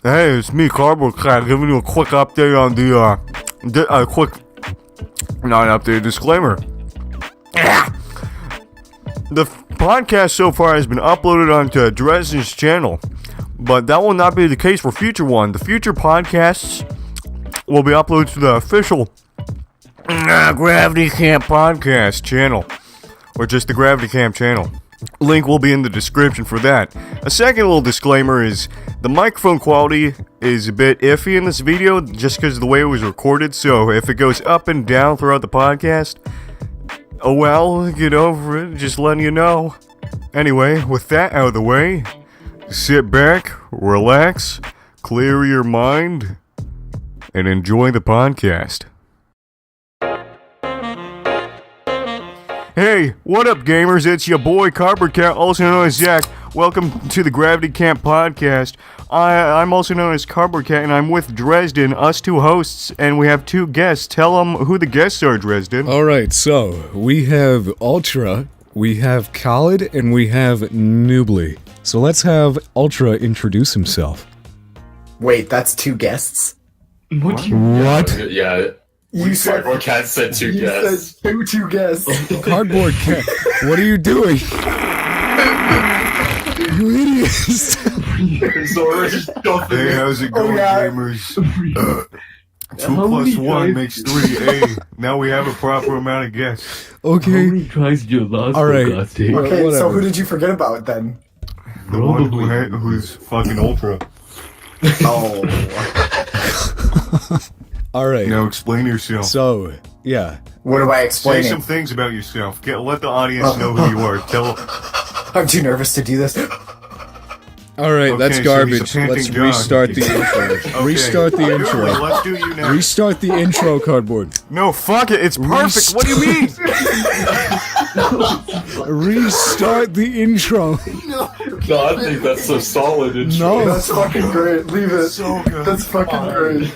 Hey, it's me, Cardboard Cat, giving you a quick update on disclaimer. The podcast so far has been uploaded onto Dresden's channel, but that will not be the case for future one. The future podcasts will be uploaded to the official Gravity Camp podcast channel, or just the Gravity Camp channel. Link will be in the description for that. A second little disclaimer is the microphone quality is a bit iffy in this video just because of the way it was recorded, so if it goes up and down throughout the podcast, oh well, get over it, just letting you know. Anyway, with that out of the way, sit back, relax, clear your mind, and enjoy the podcast. Hey, what up gamers, it's your boy Cardboard Cat, also known as Zach. Welcome to the Gravity Camp podcast. I'm also known as Cardboard Cat, and I'm with Dresden, us two hosts, and we have two guests. Tell them who the guests are, Dresden. Alright, so, we have Ultra, we have Khalid, and we have Noobly. So let's have Ultra introduce himself. Wait, that's two guests? What? Yeah. You said Cardboard Cat said two guests. said two guests. Cardboard Cat, what are you doing? You idiots! Hey, how's it going, gamers? 2 plus 1 makes 3. Hey, now we have a proper amount of guests. Okay. How many tries did you last Alright. Okay, so Whatever. who did you forget about then? The one who's fucking ultra. Oh. Alright. Now explain yourself. So, yeah. What am I Say explaining? some things about yourself. Let the audience know who you are. Tell. I'm too nervous to do this. Alright, Okay, that's so garbage. he's a panting Let's dog. restart the intro. Okay. Restart the Do it. intro. Let's do you now. Restart the intro, Cardboard. No, fuck it. It's perfect. What do you mean? Restart the intro. God, I think that's so solid. No. That's fucking great. Leave it. So good. That's fucking great.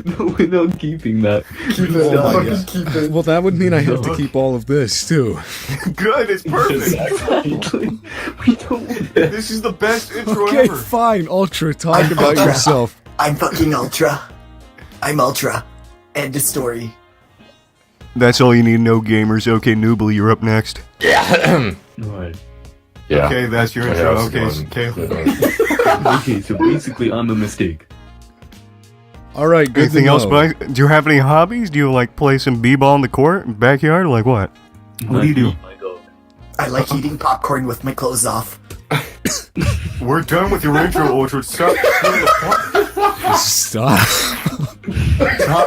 No, we're not keeping that. Keep it. Oh my Fucking God. keep it. Well, that would mean I have to keep all of this, too. Good. It's perfect. Exactly. We don't want that. This is the best intro Okay, ever. fine. Ultra, talk about Ultra. yourself. I'm fucking Ultra. I'm Ultra. End of story. That's all you need to know, gamers. Okay, Noobly, you're up next. Yeah. Alright. Yeah. Okay, that's your intro. Okay, Caleb. Okay, so basically I'm a mistake. Alright, good Anything to else, know. Mike? Do you have any hobbies? Do you like play some b-ball in the court, backyard, like what? What do you do? My dog. I like eating popcorn with my clothes off. We're done with your intro, Ultra. Stop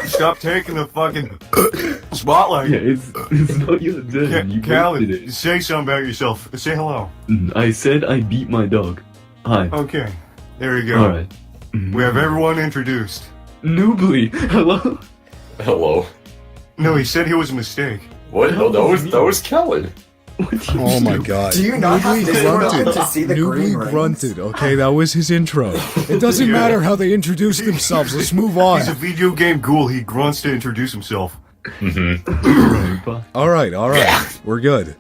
Stop. taking the fucking spotlight. Yeah, it's not your turn. You Callie, wasted say something about yourself. Say hello. it. I said I beat my dog. Hi. Okay, there you go. Alright. We have everyone introduced. Noobly. Hello? Hello. No, he said he was a mistake. What? No, that was Kellen. What do you Oh my do? god. Do you not have Noobly Discord grunted. open to see the green Noobly rings? grunted, okay? That was his intro. It doesn't Yeah. matter how they introduce themselves. Let's move on. He's a video game ghoul. He grunts to introduce himself. Alright. We're good.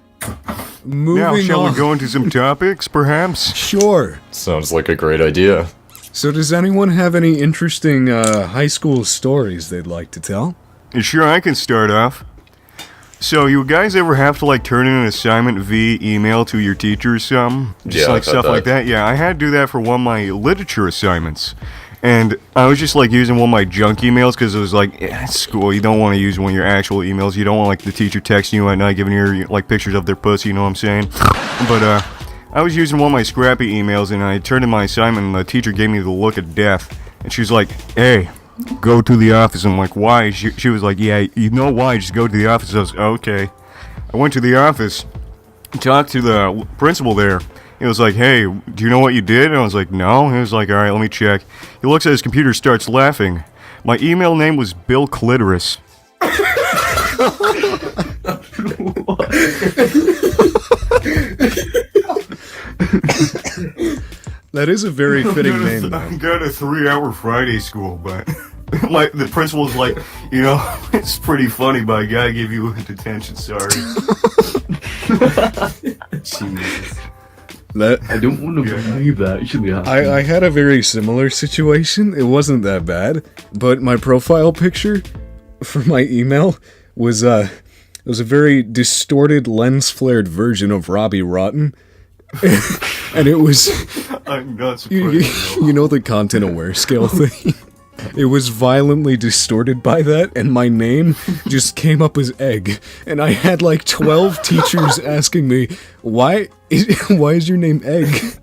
Moving Now, shall on. we go into some topics, perhaps? Sure. Sounds like a great idea. So does anyone have any interesting high school stories they'd like to tell? Sure, I can start off. So, you guys ever have to, like, turn in an assignment via email to your teacher or something? Just, Yeah, like, I've had stuff like that. that? Yeah, I had to do that for one of my literature assignments. And I was just, like, using one of my junk emails because it was, like, at school, you don't want to use one of your actual emails. You don't want, like, the teacher texting you at night giving you, like, pictures of their pussy, you know what I'm saying? But, I was using one of my scrappy emails, and I turned in my assignment, and the teacher gave me the look of death. And she was like, hey, go to the office. I'm like, why? She was like, yeah, you know why, just go to the office. I was, okay. I went to the office, talked to the principal there. He was like, hey, do you know what you did? And I was like, no. He was like, all right, let me check. He looks at his computer, starts laughing. My email name was Bill Clitoris. That is a very fitting name, though. I'm going to 3-hour Friday school, but the principal's like, you know, it's pretty funny, but I gotta give you a detention, sorry. Jeez. That I don't want to believe that actually happened. I had a very similar situation. It wasn't that bad, but my profile picture for my email was it was a very distorted, lens-flared version of Robbie Rotten, and it was I'm not you, surprised. you know the content aware scale thing. It was violently distorted by that, and my name just came up as egg. And I had like 12 teachers asking me, why is your name Egg?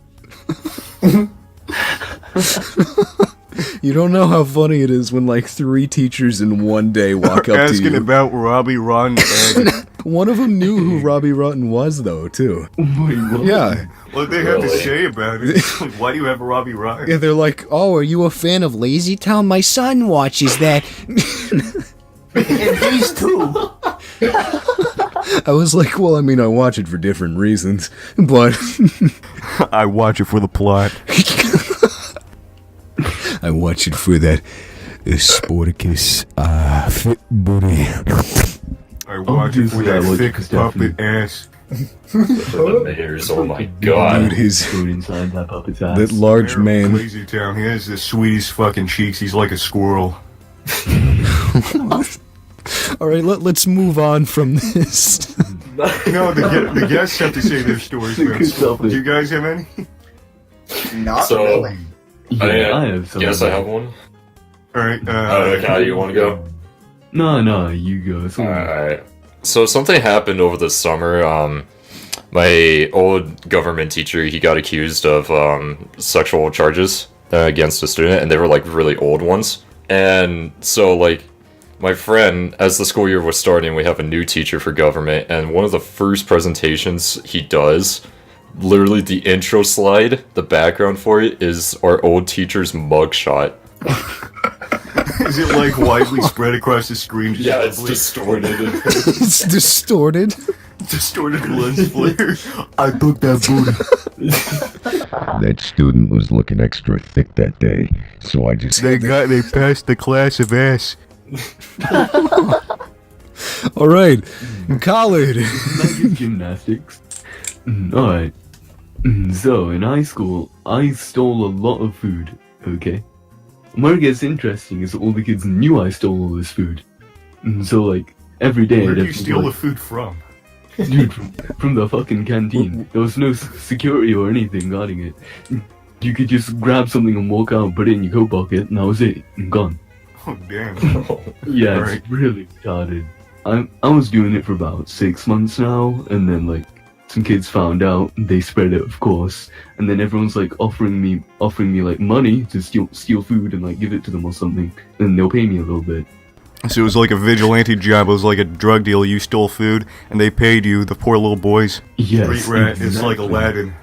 You don't know how funny it is when like 3 teachers in one day walk up to Asking you. about Robbie Rotten egg. One of them knew who Robbie Rotten was, though, too. Wait, what? Yeah. What do they have to Really? say about it? Why do you have a Robbie Rotten? Yeah, they're like, oh, are you a fan of Lazy Town? My son watches that. And these two. I was like, well, I mean, I watch it for different reasons, but I watch it for the plot. I watch it for that Sporticus fit booty. I watch it for yeah, that like thick Stephanie. puppet ass. The mayors, oh my god. Dude, his Food inside that puppet's ass. that large man. Lazy Town. He has the sweetest fucking cheeks. He's like a squirrel. All right, let's move on from this. No, the guests have to say their stories first. Do you guys have any? Not So- really. Yeah, I have some. Yes, I have one. Alright, Okay, how do you want to go? No, you go. It's all right. Alright. So something happened over the summer. My old government teacher, he got accused of sexual charges against a student, and they were like really old ones. And so like my friend, as the school year was starting, we have a new teacher for government, and one of the first presentations he does, literally the intro slide, the background for it is our old teacher's mugshot. is it like widely spread across the screen? Just Yeah, it's ugly? distorted. It's distorted. distorted lens flare. I took that booty. That student was looking extra thick that day, so I just They passed the class of ass. All right, Khalid. Magic gymnastics. Alright. So, in high school, I stole a lot of food, okay? Where it gets interesting is all the kids knew I stole all this food. So, like, every day Where I'd do you have to steal go, the food from? Dude, from the fucking canteen. There was no security or anything guarding it. You could just grab something and walk out, put it in your coat pocket, and that was it. And gone. Oh, damn. Yeah, Alright. it's really retarded. I was doing it for about 6 months now, and then like some kids found out, they spread it, of course, and then everyone's like offering me like money to steal food and like give it to them or something, and they'll pay me a little bit. So it was like a vigilante job. It was like a drug deal. You stole food, and they paid you, the poor little boys. Yes, Street rat. It's like exactly. Aladdin.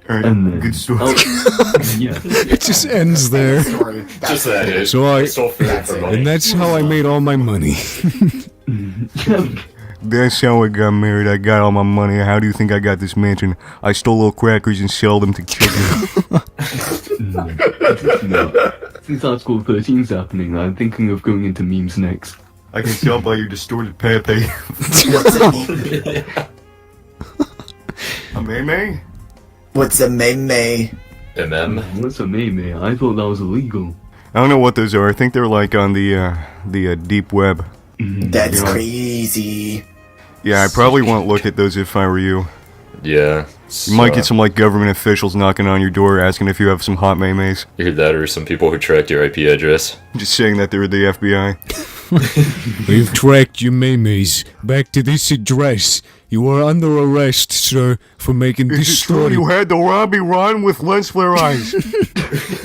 Alright, And then, good story. yeah, It just ends there. Story. Just that it. So I- stole food That's for it. money. And that's how I made all my money. That's how I got married. I got all my money. How do you think I got this mansion? I stole little crackers and sell them to children. no. Since Article 13's happening, I'm thinking of going into memes next. I can tell by your distorted Pepe. What's a meme? A meme? What's a meme? MM. What's a meme? I thought that was illegal. I don't know what those are. I think they're like on the deep web. That's You know- crazy. Yeah, I probably won't look at those if I were you. Yeah. You might get some like government officials knocking on your door asking if you have some hot memes. You heard that, or some people who tracked your IP address. Just saying that they're the FBI. We've tracked your memes back to this address. You are under arrest, sir, for making Is this it true story. you had the Robbie Ron with lens flare eyes?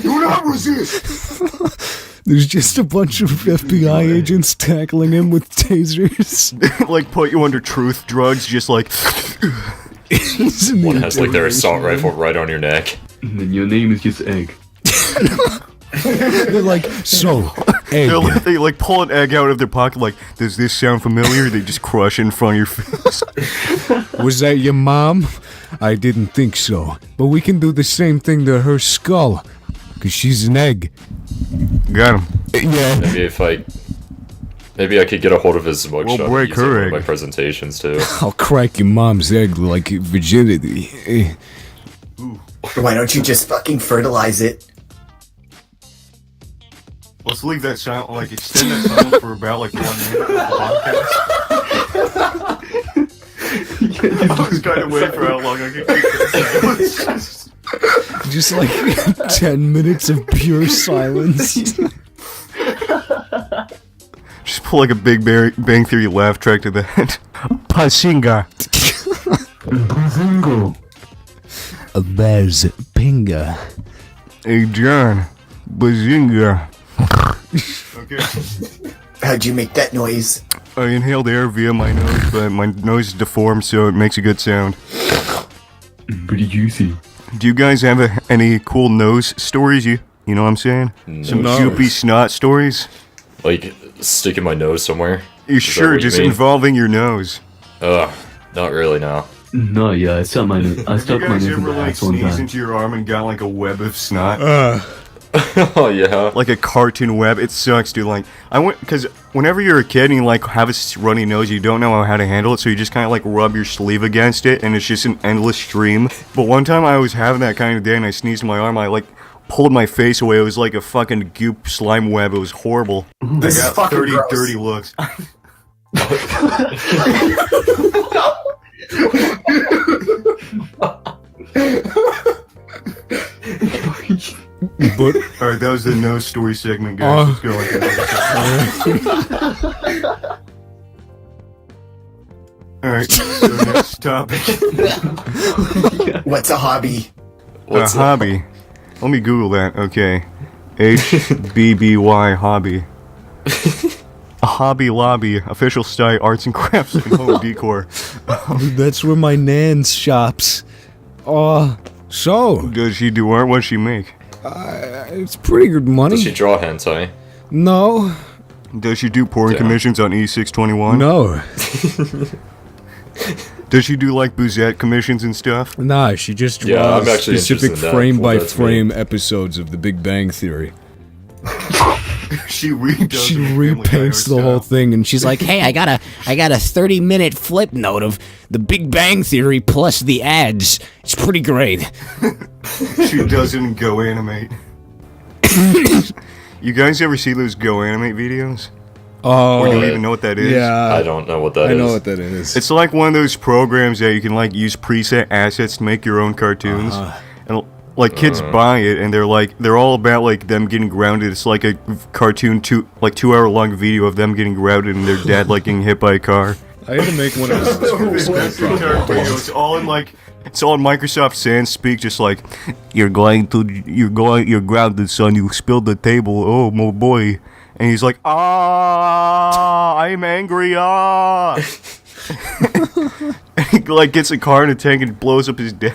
Do not resist! There's just a bunch of FBI agents tackling him with tasers. Like put you under truth drugs, just like He's in the One has like their interrogation assault rifle right on your neck. And then your name is just Egg. They're like, so, egg. they like pull an egg out of their pocket. Like, does this sound familiar? They just crush it in front of your face. Was that your mom? I didn't think so. But we can do the same thing to her skull. Because she's an egg. Got him. Yeah. Maybe if I Maybe I could get a hold of his mugshot. We'll break and use it in her one of my egg. presentations too. I'll crack your mom's egg like virginity. Why don't you just fucking fertilize it? Let's leave that silent, like extend that silence for about like 1 minute of the podcast. I was kind of waiting for how long I could keep this. Just like 10 minutes of pure silence. Just pull like a Big Bang Theory laugh track to that. Pasinga. There's Pinga. Hey John. Bazinga. Okay. How'd you make that noise? I inhaled air via my nose, but my nose is deformed, so it makes a good sound. Pretty juicy. Do you guys have any cool nose stories? You know what I'm saying? Some No. soupy snot stories? Like sticking my nose somewhere. You Is that sure? what you Just mean? involving your nose. Ugh, not really. No. No, yeah, I stuck my nose You in guys the ever like ass one sneeze time. into your arm and got like a web of snot? Oh yeah. Like a cartoon web. It sucks, dude. Like because whenever you're a kid and you like have a runny nose, you don't know how to handle it, so you just kind of like rub your sleeve against it, and it's just an endless stream. But one time I was having that kind of day, and I sneezed in my arm. I like pulled my face away. It was like a fucking goop slime web. It was horrible. This is I got fucking 30 gross. dirty looks. But All right, that was the nose story segment, guys. Let's go. Like that. All right, so next topic. What's a hobby? What's a hobby? Let me Google that. Okay, HBBY hobby. A Hobby Lobby, official site, arts and crafts and home decor. that's where my nan shops. So Does she do art? What does she make? it's pretty good money. Does she draw hentai? No, Does she do porn Damn. commissions on E621? no, Does she do like boozette commissions and stuff? nah. She just Yeah, draws I'm actually specific interested in that. frame by Well, that's me. frame episodes of The Big Bang Theory. She redoes She her Family Guy repaints the art whole style. thing, and she's like, "Hey, I got a 30-minute flip note of The Big Bang Theory plus the ads. It's pretty great." She doesn't go animate. You guys ever see those go animate videos? Oh, Or do you even know what that is? yeah, I don't know what that is. I know what that is. It's like one of those programs that you can like use preset assets to make your own cartoons. And like kids buy it and they're all about like them getting grounded. It's like a cartoon 2-hour long video of them getting grounded and their dad like getting hit by a car. I had to make one of those. It's all in Microsoft Sans speak, just like you're grounded, son. You spilled the table. Oh, my boy. And he's like, I'm angry. And he like gets a car in a tank and blows up his dad.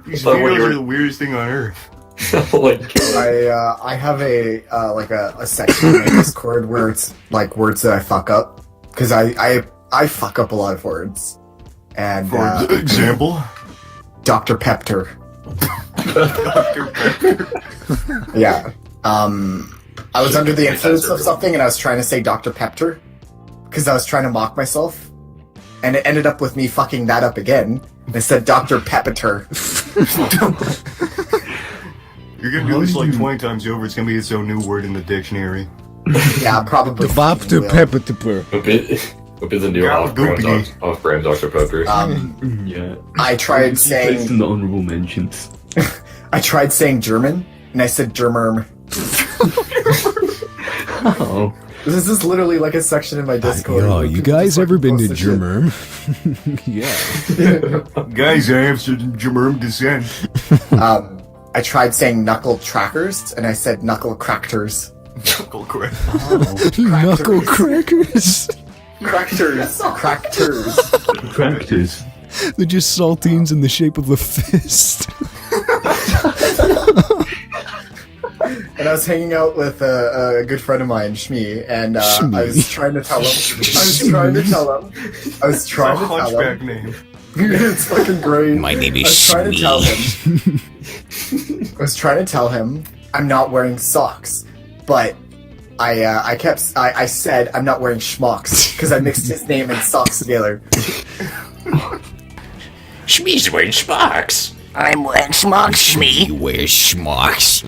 These thought when videos you were- are the weirdest thing on earth. Like, I have a section in my Discord where it's like words that I fuck up, because I fuck up a lot of words. And For example, Dr. Pepper. Yeah. I was under the influence of something and I was trying to say Dr. Pepper because I was trying to mock myself, and it ended up with me fucking that up again. I said Dr. Pepper. you're gonna do this like 20 times over. It's gonna be its own new word in the dictionary. Yeah, probably. Dr. will. Pepper. would be the new Yeah, off-brand Dr. Pepper. Yeah. I tried Placed saying in the honorable mentions. German, and I said Germerm. Oh. This is literally like a section in my Discord. Yo, where you people guys just ever fucking been to post this shit. Germerm? Yeah. Guys, I have some germ descent. I tried saying knuckle trackers, and I said knuckle crackers. Knuckle crack. Knuckle crackers. Crackers. Crackers. Practice. They're just saltines in the shape of a fist. And I was hanging out with a good friend of mine, Shmi, and I was trying to tell him. I was trying to tell Hunchback him. name. It's fucking great. My name I was trying to tell him. I was trying to tell him I'm not wearing socks, but I said I'm not wearing schmucks because I mixed his name and socks together. Shmee's wearing Sparks. I'm wearing smocks, Shmee. Wear smocks.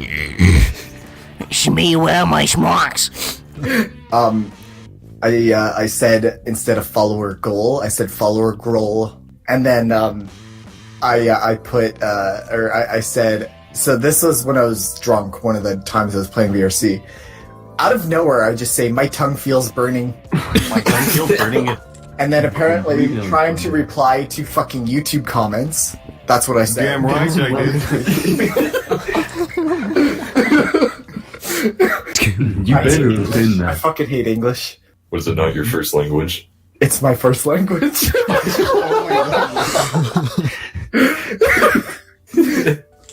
Shmee, wear my smocks. I said instead of follower goal, I said follower growl, and then I said, so this was when I was drunk. One of the times I was playing VRC. Out of nowhere, I just say my tongue feels burning. My tongue feels burning. And then apparently trying to reply to fucking YouTube comments. That's what I said. Damn right I did. You better have been I that. fucking hate English. Was it not your first language? It's my first language.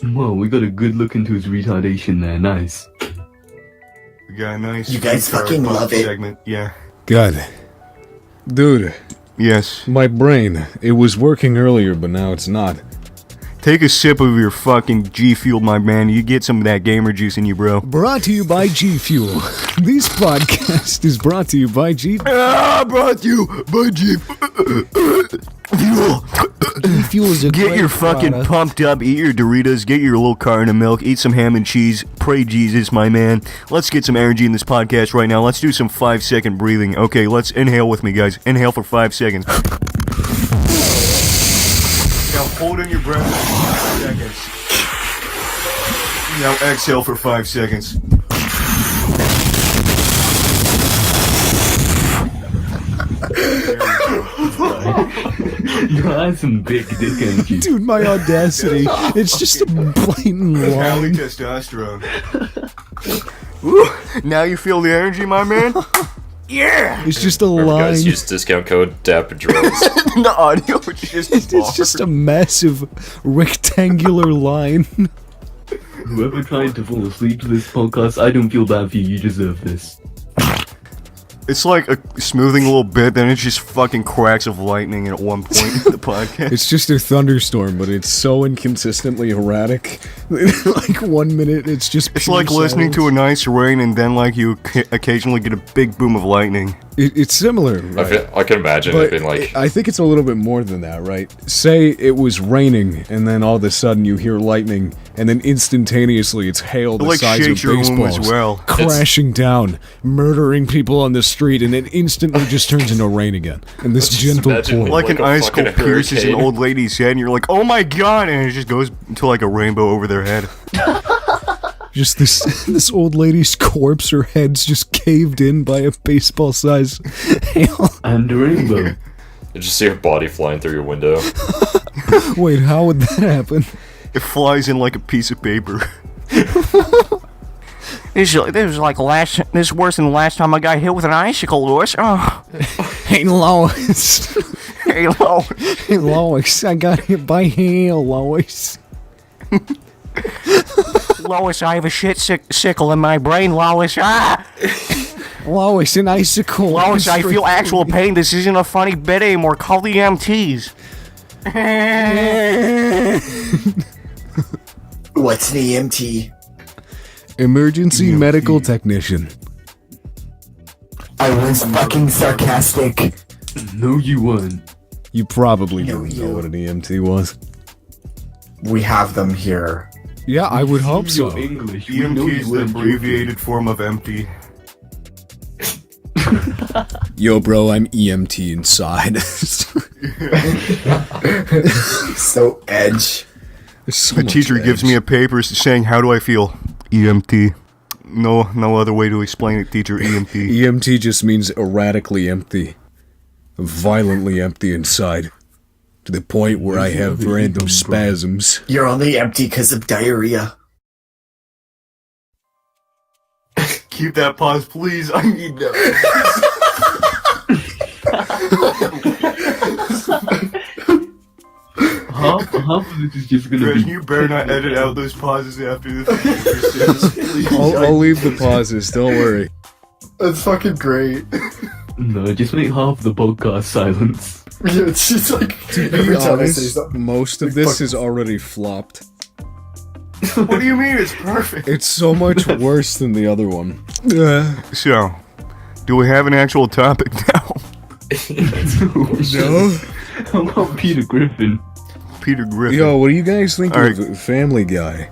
Whoa, we got a good look into his retardation there. Nice. We got a nice. You guys food fucking car love it. segment. Yeah. God. Dude, Yes. my brain, it was working earlier, but now it's not. Take a sip of your fucking G Fuel, my man. You get some of that gamer juice in you, bro. Brought to you by G Fuel. This podcast is brought to you by G Brought to you by G Fuel. G Fuel is a Get great your fucking product. pumped up, eat your Doritos, get your little carton of milk, eat some ham and cheese. Pray Jesus, my man. Let's get some energy in this podcast right now. Let's do some 5-second breathing. Okay, let's inhale with me, guys. Inhale for 5 seconds. Now hold in your breath for 5 seconds. Now exhale for 5 seconds. You had some big dick energy. Dude, my audacity. It's just a blatant Cali lie. testosterone. Woo. Now you feel the energy, my man? Yeah! It's just a Remember, line. guys, use discount code DAPDRUGS. The audio is just It's just a massive rectangular line. Whoever tried to fall asleep to this podcast, I don't feel bad for you. You deserve this. It's like a smoothing a little bit, then it's just fucking cracks of lightning at one point in the podcast. It's just a thunderstorm, but it's so inconsistently erratic. Like 1 minute, it's just. It's like listening to a nice rain and then like you occasionally get a big boom of lightning. It's similar, right? I can imagine it But being like, I think it's a little bit more than that, right? Say it was raining, and then all of a sudden you hear lightning, and then instantaneously it's hail the It like size of shakes your womb baseballs as well. crashing down, murdering people on the street, and it instantly just turns into rain again. And this gentle imagine, pour. Like Like an a icicle fucking pierces an hurricane. old lady's head and you're like, oh my god, and it just goes to like a rainbow over their head. Just this old lady's corpse, her head's just caved in by a baseball size hail. And a rainbow. you just see her body flying through your window. Wait, how would that happen? It flies in like a piece of paper. This is worse than the last time I got hit with an icicle, Lois. Oh, Hey, Lois. hey, Lois. Hey, Lois, I got hit by hail, Lois. Lois, I have a sickle in my brain, Lois. Ah! Lois, an icicle. Lois, I feel actual pain. This isn't a funny bit anymore. Call the EMTs. What's an EMT? Emergency medical technician. I was fucking sarcastic. No, you weren't. You probably No, didn't you. know what an EMT was. We have them here. Yeah, I would hope so. Your English. We know EMT you is the weren't abbreviated form of empty. Yo, bro, I'm EMT inside. So edge. The teacher gives me a paper saying, how do I feel? EMT. No other way to explain it, teacher. EMT. EMT just means erratically empty. Violently empty inside. To the point where I have random spasms. You're only empty because of diarrhea. Keep that pause, please. I need that. Half of this is just gonna Chris, be. you better not edit out those pauses after this. I'll leave the pauses, don't worry. That's fucking great. No, just make half the podcast silence. Yeah, it's just like To be every time I say honest, something. most of this is already flopped. What do you mean it's perfect? It's so much worse than the other one. So, do we have an actual topic now? No? How about Peter Griffin? Peter Griffin. Yo, what do you guys think Alright. of Family Guy?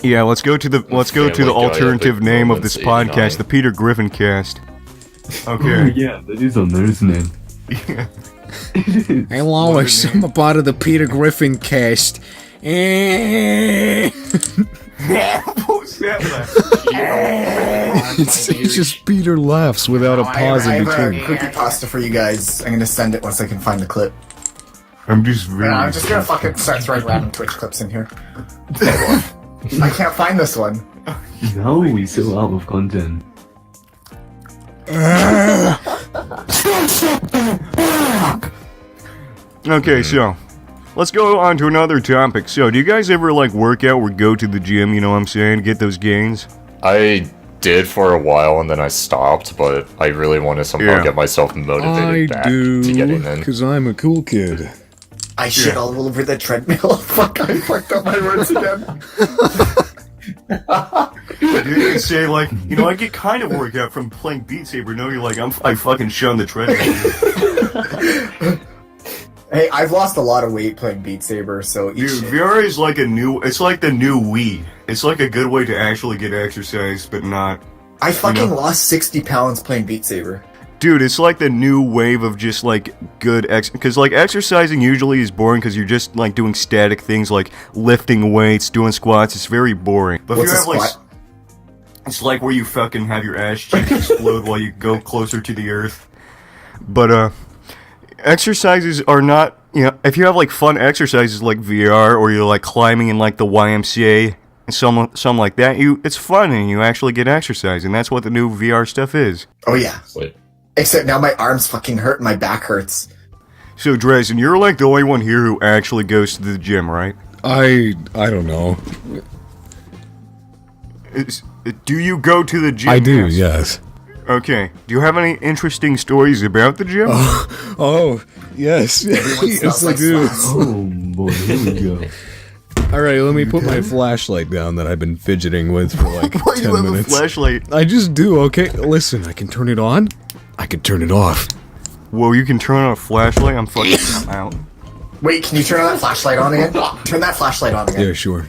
Yeah, let's go to the Family Guy alternative epic name of moments this podcast, 89. the Peter Griffin cast. Oh, Okay. yeah, that is on there, isn't it? Yeah. Hello, I'm a part of the Peter Griffin cast. What's that? It's just Peter laughs without a pause I in have a between. cookie pasta for you guys. I'm gonna send it once I can find the clip. I'm just really. I'm just gonna fucking start throwing random Twitch clips in here. I can't find this one. Now we so out of content. Okay, so let's go on to another topic. So, do you guys ever like work out or go to the gym? You know what I'm saying? Get those gains. I did for a while and then I stopped, but I really want to somehow Yeah. get myself motivated I back to getting do, in. because I'm a cool kid. I shit all over the treadmill. Fuck, I fucked up my words again. You say like, you know, I get kind of work out from playing Beat Saber. No, you're like, I fucking shun the treadmill. Hey, I've lost a lot of weight playing Beat Saber, so eat Dude, shit. VR is like it's like the new Wii. It's like a good way to actually get exercise, but not. I fucking know. lost 60 pounds playing Beat Saber. Dude, it's like the new wave of just like good because like exercising usually is boring because you're just like doing static things like lifting weights, doing squats. It's very boring. But What's if a you have like, squat? it's like where you fucking have your ass cheeks explode while you go closer to the earth. But exercises are not, you know, if you have like fun exercises like VR or you're like climbing in like the YMCA and some like that, it's fun and you actually get exercise, and that's what the new VR stuff is. Oh yeah. Wait. Except now my arms fucking hurt and my back hurts. So Dresden, you're like the only one here who actually goes to the gym, right? I don't know. Do you go to the gym? I do, yes. Okay. Do you have any interesting stories about the gym? Oh, yes. Everyone yes, smells I like do. sweats. Oh boy, here we go. Alright, let me put my flashlight down that I've been fidgeting with for like Why do you 10 have minutes. a flashlight? I just do, okay? Listen, I can turn it on. I can turn it off. Whoa, you can turn on a flashlight? I'm fucking out. Wait, can you turn that flashlight on again? Turn that flashlight on again. Yeah, sure.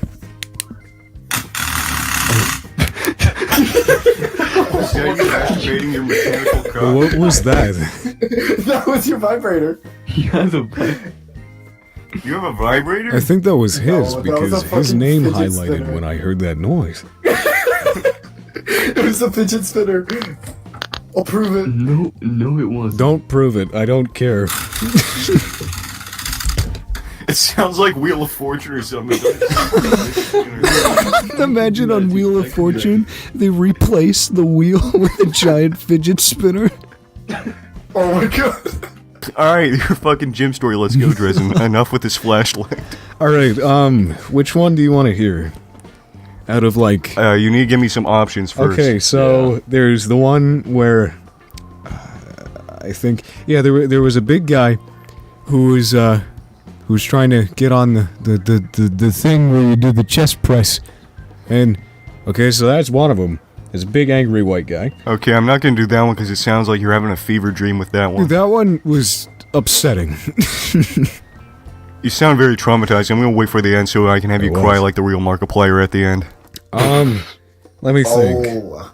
Is that you activating your mechanical cock? What was that? That was your vibrator. He has a pipe. You have a vibrator? I think that was his No, that was a because his fucking name fidget highlighted spinner. when I heard that noise. It was a fidget spinner. I'll prove it. No, it wasn't. Don't prove it. I don't care. It sounds like Wheel of Fortune or something. Imagine on Wheel of Fortune, they replace the wheel with a giant fidget spinner. Oh my god. Alright, your fucking gym story. Let's go, Dresden. Enough with this flashlight. Alright, which one do you want to hear? Out of like... You need to give me some options first. Okay, so there's the one where... I think... Yeah, there was a big guy who was trying to get on the thing where you do the chest press. And... Okay, so that's one of them. There's a big angry white guy. Okay, I'm not gonna do that one because it sounds like you're having a fever dream with that one. Dude, that one was upsetting. You sound very traumatized. I'm gonna wait for the end so I can have you It cry was. like the real Markiplier at the end. Let me think. Oh.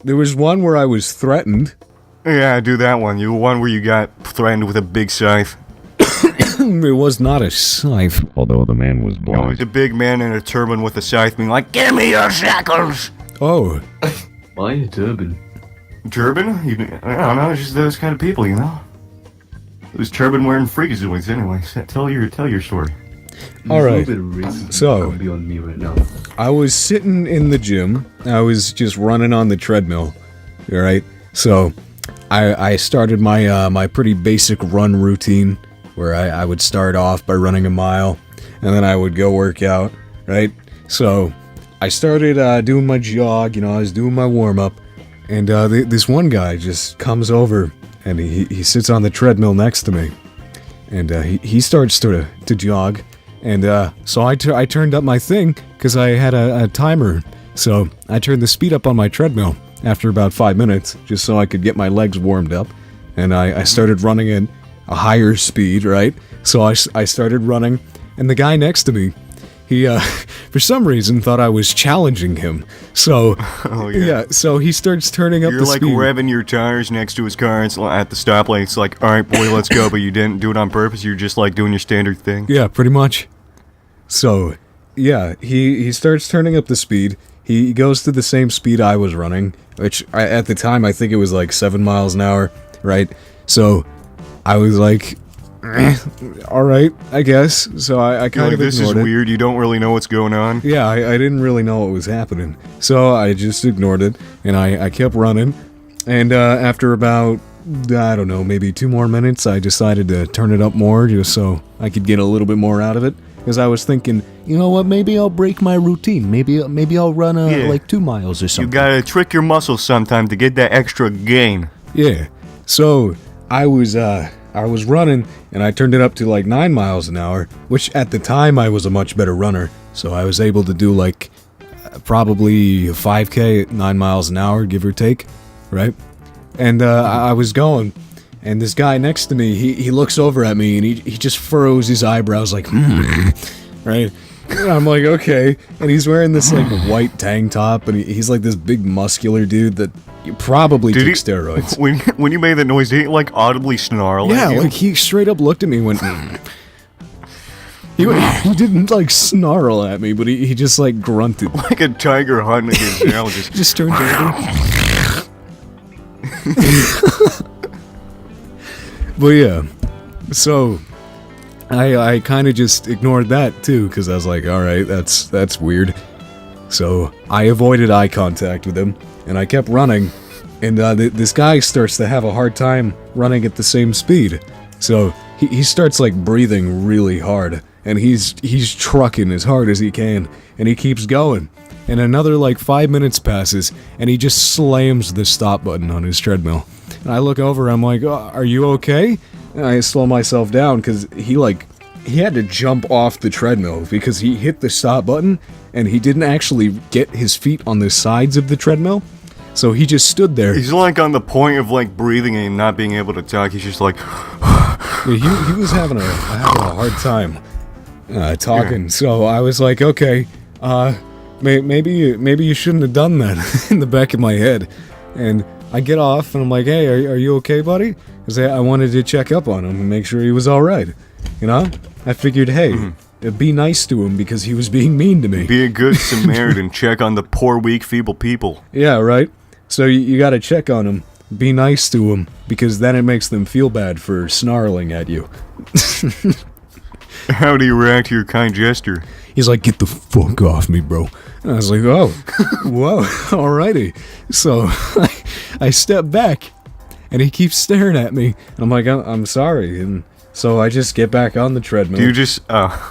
There was one where I was threatened. Yeah, do that one. You one where you got threatened with a big scythe. It was not a scythe. Although the man was No, blind. it's a big man in a turban with a scythe being like, "Give me your shackles!" Oh, Why a turban? Turban? I don't know, it's just those kind of people, you know? Those turban wearing freakazoids anyway. Tell your story. all right. There's a little bit of racism So- beyond me right now. I was sitting in the gym. I was just running on the treadmill. All right. So, I started my my pretty basic run routine where I would start off by running a mile, and then I would go work out. Right. So, I started doing my jog. You know, I was doing my warm up, and this one guy just comes over and he sits on the treadmill next to me, and he starts to jog. And so I turned up my thing because I had a timer. So I turned the speed up on my treadmill after about 5 minutes, just so I could get my legs warmed up. And I started running at a higher speed, right? So I started running, and the guy next to me, he, for some reason, thought I was challenging him. So, so he starts turning up You're the like speed. revving your tires next to his car and at the stoplight. It's like, all right, boy, let's go. But you didn't do it on purpose. You're just like doing your standard thing. Yeah, pretty much. So, yeah, he starts turning up the speed. He goes to the same speed I was running, which at the time I think it was like 7 miles an hour, right? So I was like, all right, I guess. So I kind of this is ignored it. weird. You don't really know what's going on. Yeah, I didn't really know what was happening. So I just ignored it, and I kept running. And after about, I don't know, maybe 2 more minutes, I decided to turn it up more just so I could get a little bit more out of it. Because I was thinking, you know what, maybe I'll break my routine. Maybe I'll run like 2 miles or something. You gotta trick your muscles sometime to get that extra gain. Yeah. So I was running, and I turned it up to like 9 miles an hour, which at the time I was a much better runner. So I was able to do like probably a 5K at 9 miles an hour, give or take, right? And I was going, and this guy next to me, he looks over at me, and he just furrows his eyebrows like, right? And I'm like, okay. And he's wearing this like white tank top, and he's like this big muscular dude that probably took steroids. When you made that noise, did he like audibly snarl Yeah, at you? like he straight up looked at me and went, He didn't like snarl at me, but he just like grunted. Like a tiger hunting his tail. Just turned over. But yeah, so I kind of just ignored that too, because I was like, all right, that's weird. So I avoided eye contact with him, and I kept running, and this guy starts to have a hard time running at the same speed. So he starts like breathing really hard, and he's trucking as hard as he can, and he keeps going. And another like 5 minutes passes, and he just slams the stop button on his treadmill. And I look over, I'm like, oh, are you okay? And I slow myself down, because he had to jump off the treadmill, because he hit the stop button, and he didn't actually get his feet on the sides of the treadmill. So he just stood there. He's like on the point of like breathing and not being able to talk. He's just like... Yeah, he was having a hard time talking. Yeah. So I was like, okay, maybe you shouldn't have done that in the back of my head. And I get off, and I'm like, hey, are you okay, buddy? Because I wanted to check up on him and make sure he was all right. You know? I figured, hey, be nice to him because he was being mean to me. Be a good Samaritan. Check on the poor, weak, feeble people. Yeah, right? So you gotta check on him. Be nice to him, because then it makes them feel bad for snarling at you. How do you react to your kind gesture? He's like, get the fuck off me, bro. And I was like, oh, whoa, alrighty. So I step back, and he keeps staring at me. And I'm like, I'm sorry. And so I just get back on the treadmill. Do you just,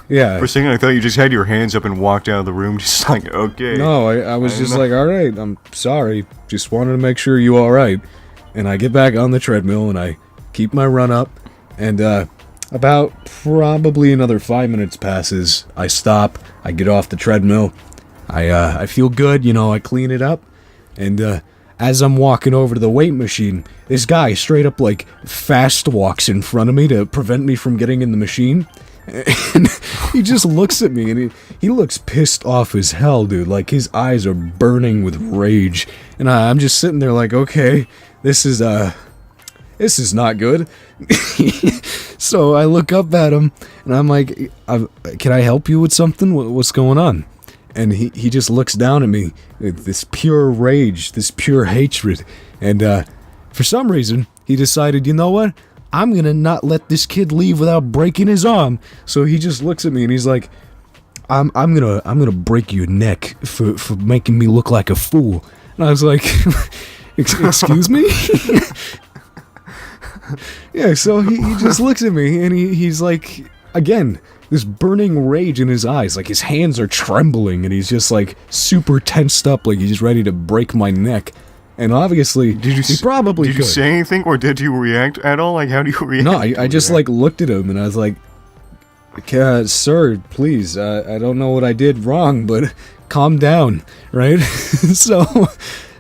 yeah. For a second I thought you just had your hands up and walked out of the room, just like, okay. No, I was just like, alright, I'm sorry. Just wanted to make sure you alright. And I get back on the treadmill, and I keep my run up, and about probably another 5 minutes passes. I stop, I get off the treadmill, I feel good, you know, I clean it up, and as I'm walking over to the weight machine, this guy straight up like fast walks in front of me to prevent me from getting in the machine. And he just looks at me, and he looks pissed off as hell, dude. Like, his eyes are burning with rage. And I'm just sitting there like, okay, this is not good. So I look up at him, and I'm like, can I help you with something? What's going on? And he just looks down at me with this pure rage, this pure hatred. And for some reason, he decided, you know what? I'm gonna not let this kid leave without breaking his arm. So he just looks at me and he's like, I'm gonna break your neck for making me look like a fool. And I was like, excuse me? Yeah, so he just looks at me, and he's like, again, this burning rage in his eyes, like his hands are trembling, and he's just like super tensed up, like he's ready to break my neck. And obviously, he probably Did could. you say anything, or did you react at all? Like, how do you react? No, I just like looked at him, and I was like, Sir, please, I don't know what I did wrong, but calm down, right? So,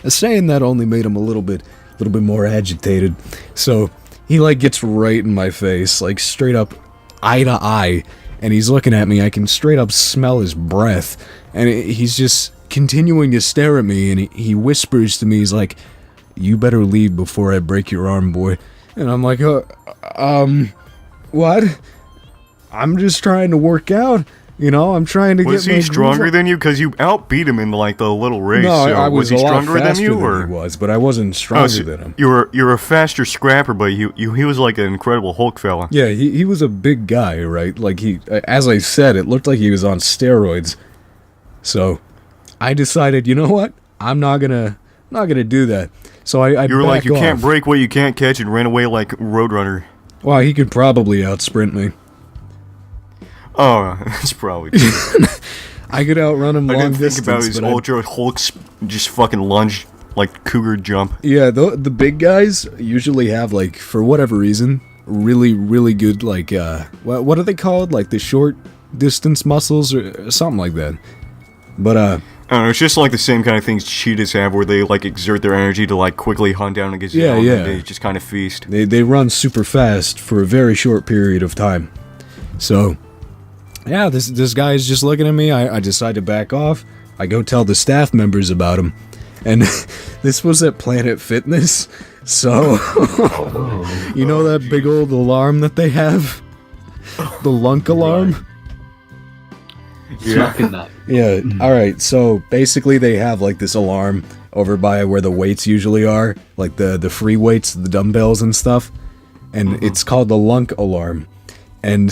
saying that only made him a little bit more agitated. So, he, like, gets right in my face, like, straight up eye to eye, and he's looking at me. I can straight up smell his breath, and he's just continuing to stare at me, and he whispers to me, he's like, "You better leave before I break your arm, boy." And I'm like, what? I'm just trying to work out, you know, I'm trying to get my Was he stronger than you? Because you outbeat him in, like, the little race. No, so I was he a lot stronger than faster you, than or? he was, but I wasn't stronger than him. You're a faster scrapper, but he was like an incredible Hulk fella. Yeah, he was a big guy, right? Like, he, as I said, it looked like he was on steroids. So, I decided, you know what? I'm not gonna do that. So I You were like, you back can't off. break what you can't catch, and ran away like Roadrunner. Well, he could probably outsprint me. Oh, that's probably true. I could outrun him I long didn't think distance. about his but Ultra Hulk's just fucking lunge, like cougar jump. Yeah, the big guys usually have, like, for whatever reason, really, really good, like, what are they called? Like, the short distance muscles or something like that. But, I don't know, it's just like the same kind of things cheetahs have, where they, like, exert their energy to, like, quickly hunt down a gazelle, Yeah. and they just kind of feast. they run super fast for a very short period of time. So, yeah, this guy is just looking at me. I decide to back off. I go tell the staff members about him. And this was at Planet Fitness. So, you know that big old alarm that they have? The lunk alarm? Smacking that. Yeah, alright, so basically they have, like, this alarm over by where the weights usually are, like the free weights, the dumbbells and stuff, and it's called the lunk alarm. And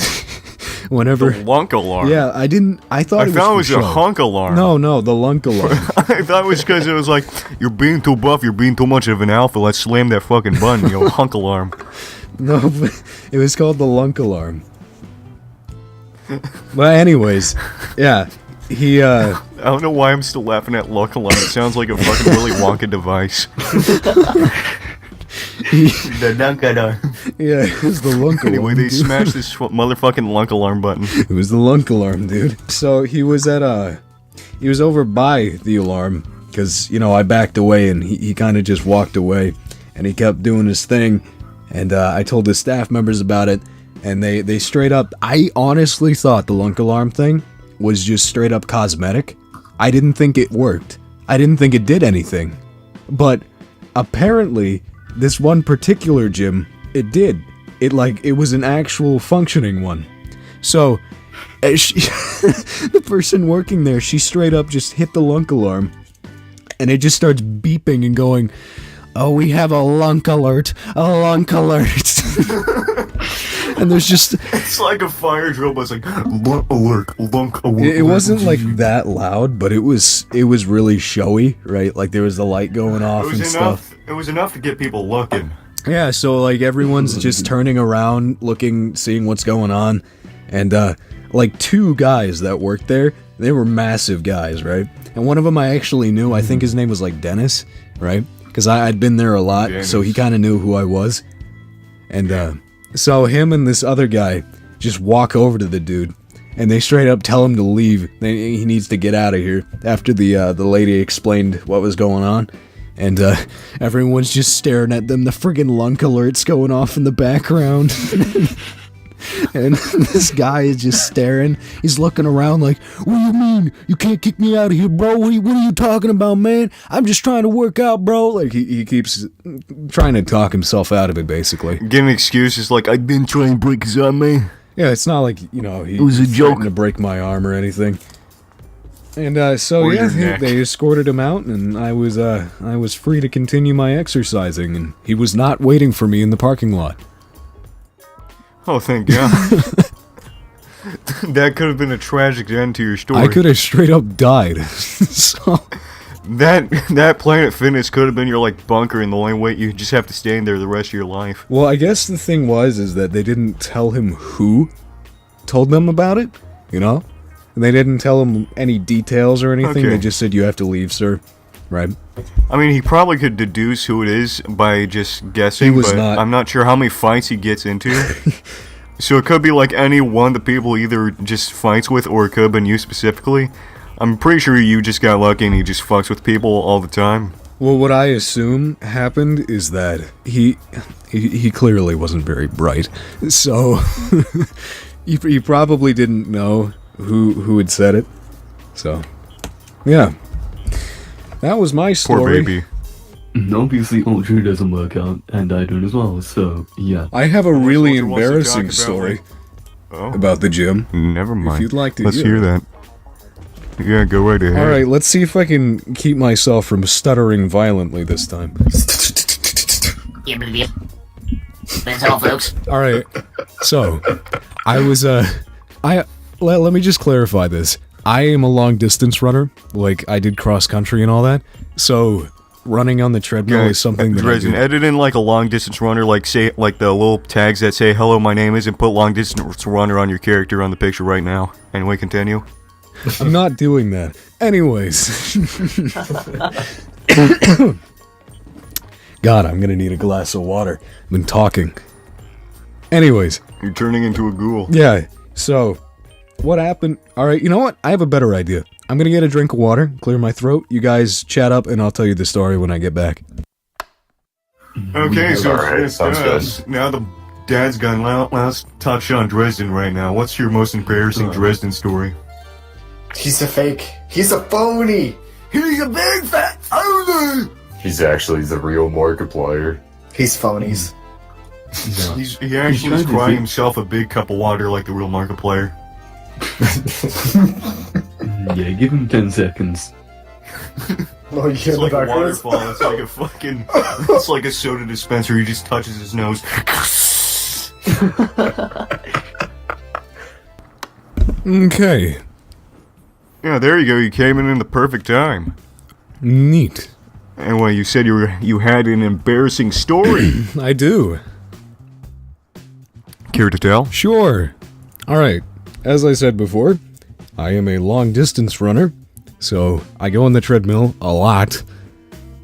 whenever... The lunk alarm? Yeah, I thought it was a hunk alarm. No, the lunk alarm. I thought it was because it was like, you're being too buff, you're being too much of an alpha, let's slam that fucking button, you know, hunk alarm. No, but it was called the lunk alarm. But anyways, yeah, he, I don't know why I'm still laughing at lunk alarm, it sounds like a fucking Willy Wonka device. The dunk alarm. Yeah, it was the lunk alarm. Anyway, they dude. smashed this motherfucking lunk alarm button. It was the lunk alarm, dude. So he was he was over by the alarm, because, you know, I backed away, and he kind of just walked away, and he kept doing his thing, and I told the staff members about it, and they straight up, I honestly thought the lunk alarm thing was just straight up cosmetic. I didn't think it worked. I didn't think it did anything. But apparently, this one particular gym, it did. It was an actual functioning one. So, the person working there, she straight up just hit the lunk alarm, and it just starts beeping and going, "Oh, we have a lunk alert, a lunk alert." And there's just... It's like a fire drill, but it's like, lunk alert, lunk alert. It wasn't like that loud, but it was really showy, right? Like there was the light going off and stuff. It was enough to get people looking. Yeah, so like everyone's just turning around, looking, seeing what's going on. And like two guys that worked there, they were massive guys, right? And one of them I actually knew. I think his name was like Dennis, right? Because I'd been there a lot, so he kind of knew who I was. And so him and this other guy just walk over to the dude, and they straight up tell him to leave. He needs to get out of here after the lady explained what was going on. And everyone's just staring at them. The friggin' lunk alert's going off in the background. And this guy is just staring. He's looking around like, "What do you mean? You can't kick me out of here, bro? What are you talking about, man? I'm just trying to work out, bro." Like, he keeps trying to talk himself out of it, basically. Giving excuses like, I didn't try and break his arm, man. Yeah, it's not like, you know, he was a was joke. threatened to break my arm or anything. And so Or yeah, your neck. they escorted him out, and I was free to continue my exercising, and he was not waiting for me in the parking lot. Oh, thank God. That could have been a tragic end to your story. I could have straight up died. So That Planet Fitness could have been your, like, bunker, and the only way you just have to stay in there the rest of your life. well, I guess the thing is that they didn't tell him who told them about it, you know? And they didn't tell him any details or anything. Okay. They just said, "You have to leave, sir." Right? I mean, he probably could deduce who it is by just guessing, He was but not. I'm not sure how many fights he gets into. So it could be like any one of the people either just fights with, or it could have been you specifically. I'm pretty sure you just got lucky and he just fucks with people all the time. Well, what I assume happened is that he clearly wasn't very bright, so he probably didn't know who had said it. So, yeah, that was my story. Poor baby. Obviously, Ultra doesn't work out, and I don't as well, so yeah. I have a really Soldier wants to embarrassing talk about, story like- Oh, about the gym. never mind. If you'd like to Let's hear that. Yeah, go right ahead. Alright, let's see if I can keep myself from stuttering violently this time. That's all, folks. Alright, so, I was, let me just clarify this. I am a long distance runner, like, I did cross country and all that, so, running on the treadmill is something that I Dresden, do. edit in like a long distance runner, like say like the little tags that say "Hello, my name is," and put long distance runner on your character on the picture right now. Anyway, continue. I'm not doing that. Anyways. God, I'm gonna need a glass of water. I've been talking. Anyways, You're turning into a ghoul. yeah, so, what happened? Alright, you know what? I have a better idea. I'm gonna get a drink of water, clear my throat, you guys chat up, and I'll tell you the story when I get back. Okay, so Alright, sounds good. now the dad's gone. Let's touch on Dresden right now. What's your most embarrassing Dresden story? He's a fake. He's a phony. He's a big fat phony. He's actually the real Markiplier. He's phonies. He actually was trying to crying think- himself a big cup of water like the real Markiplier. Yeah, give him 10 seconds. Oh, you It's hear the like a darkness? waterfall. It's like a fucking. It's like a soda dispenser. He just touches his nose. Okay, Yeah, there you go. You came in the perfect time. neat. Anyway, you said you had an embarrassing story. I do. Care to tell? Sure. Alright, as I said before, I am a long distance runner, so I go on the treadmill a lot.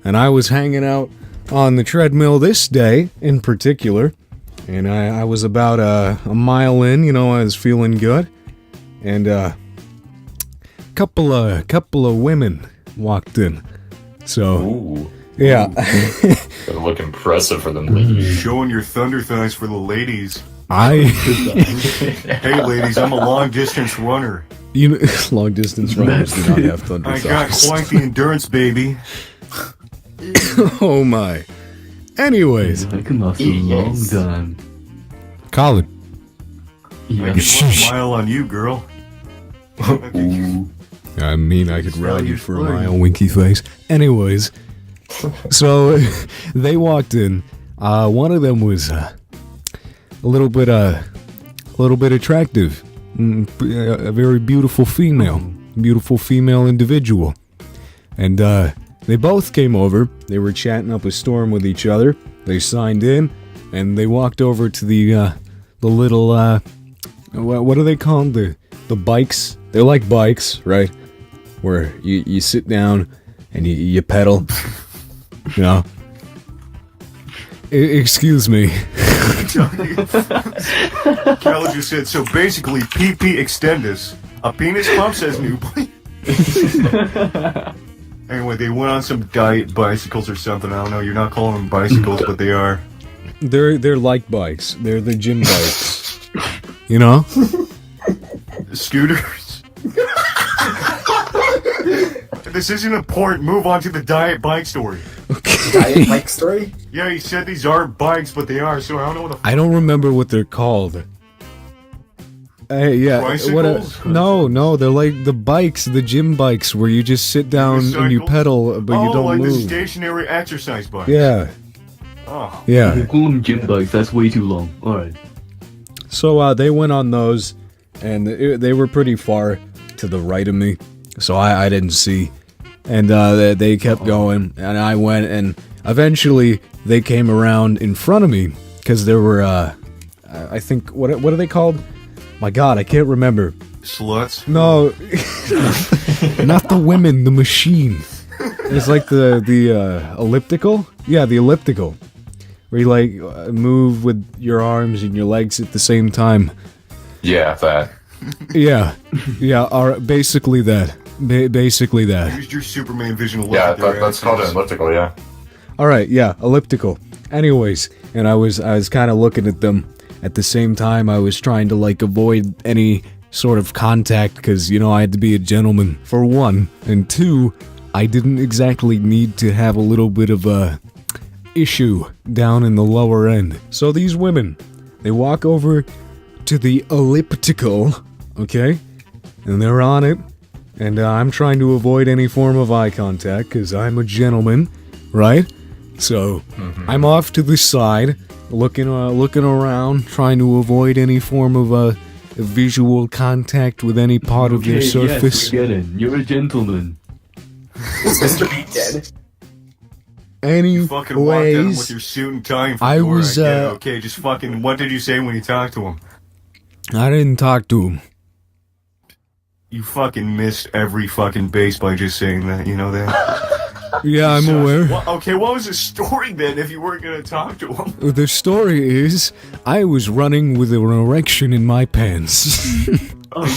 And I was hanging out on the treadmill this day in particular, and I was about a mile in, you know, I was feeling good. And couple of women walked in. So, Ooh, yeah. gotta look impressive for them ladies. Showing your thunder thighs for the ladies. I Hey, ladies, I'm a long distance runner. you know, long distance runners do not have thunder I got thighs. quite the endurance, baby. Oh my. Anyways, I can last a long time. Colin. Yeah. I can run a mile on you, girl. Ooh. I mean, I could ride you you for a flying. mile, winky face. Anyways, so they walked in. One of them was a little bit attractive, a very beautiful female individual, and they both came over. They were chatting up a storm with each other. They signed in, and they walked over to the little what are they called? The bikes. They're like bikes, right? Where you sit down and you pedal. You know. Excuse me. Carol just said, so basically, PP extendus. A penis pump says new. Anyway, they went on some diet bicycles or something. I don't know. You're not calling them bicycles, but they are. They're like bikes. They're the gym bikes. You know? Scooters. This isn't important. Move on to the diet bike story. Diet bike story? Yeah, he said these aren't bikes, but they are, so I don't know what the I don't remember what they're called. Yeah, Tricycles? no, they're like the bikes, the gym bikes, where you just sit down and you Unicycles? pedal, but you don't like the move. stationary exercise bikes. Yeah, Oh. yeah. Call them gym bikes, that's way too long. Alright. So they went on those, and they were pretty far to the right of me, so I didn't see. And they kept going, and I went, and eventually they came around in front of me, because there were, I think, what are they called? My god, I can't remember. Sluts. No, not the women, the machine. It's like the elliptical? Yeah, the elliptical. where you like move with your arms and your legs at the same time. Yeah, that. Yeah, basically that. Basically that. Used your Superman vision to look Yeah, at their that's called an asses. elliptical, yeah. All right, yeah, elliptical. Anyways, and I was kind of looking at them at the same time. I was trying to like avoid any sort of contact because I had to be a gentleman for one, and two, I didn't exactly need to have a little bit of a issue down in the lower end. So these women, they walk over to the elliptical, okay, and they're on it. And I'm trying to avoid any form of eye contact because I'm a gentleman, right? So I'm off to the side, looking around, trying to avoid any form of visual contact with any part of their surface. Yes, we get it. You're a gentleman. Is Mr. Beat dead? You fucking walked at him with Anyways, your suit and tie and I fedora. was, I get it. Okay, just fucking, what did you say when you talked to him? I didn't talk to him. You fucking missed every fucking base by just saying that, you know that? Yeah, I'm aware. Okay, what was the story then if you weren't gonna talk to him? The story is, I was running with an erection in my pants. I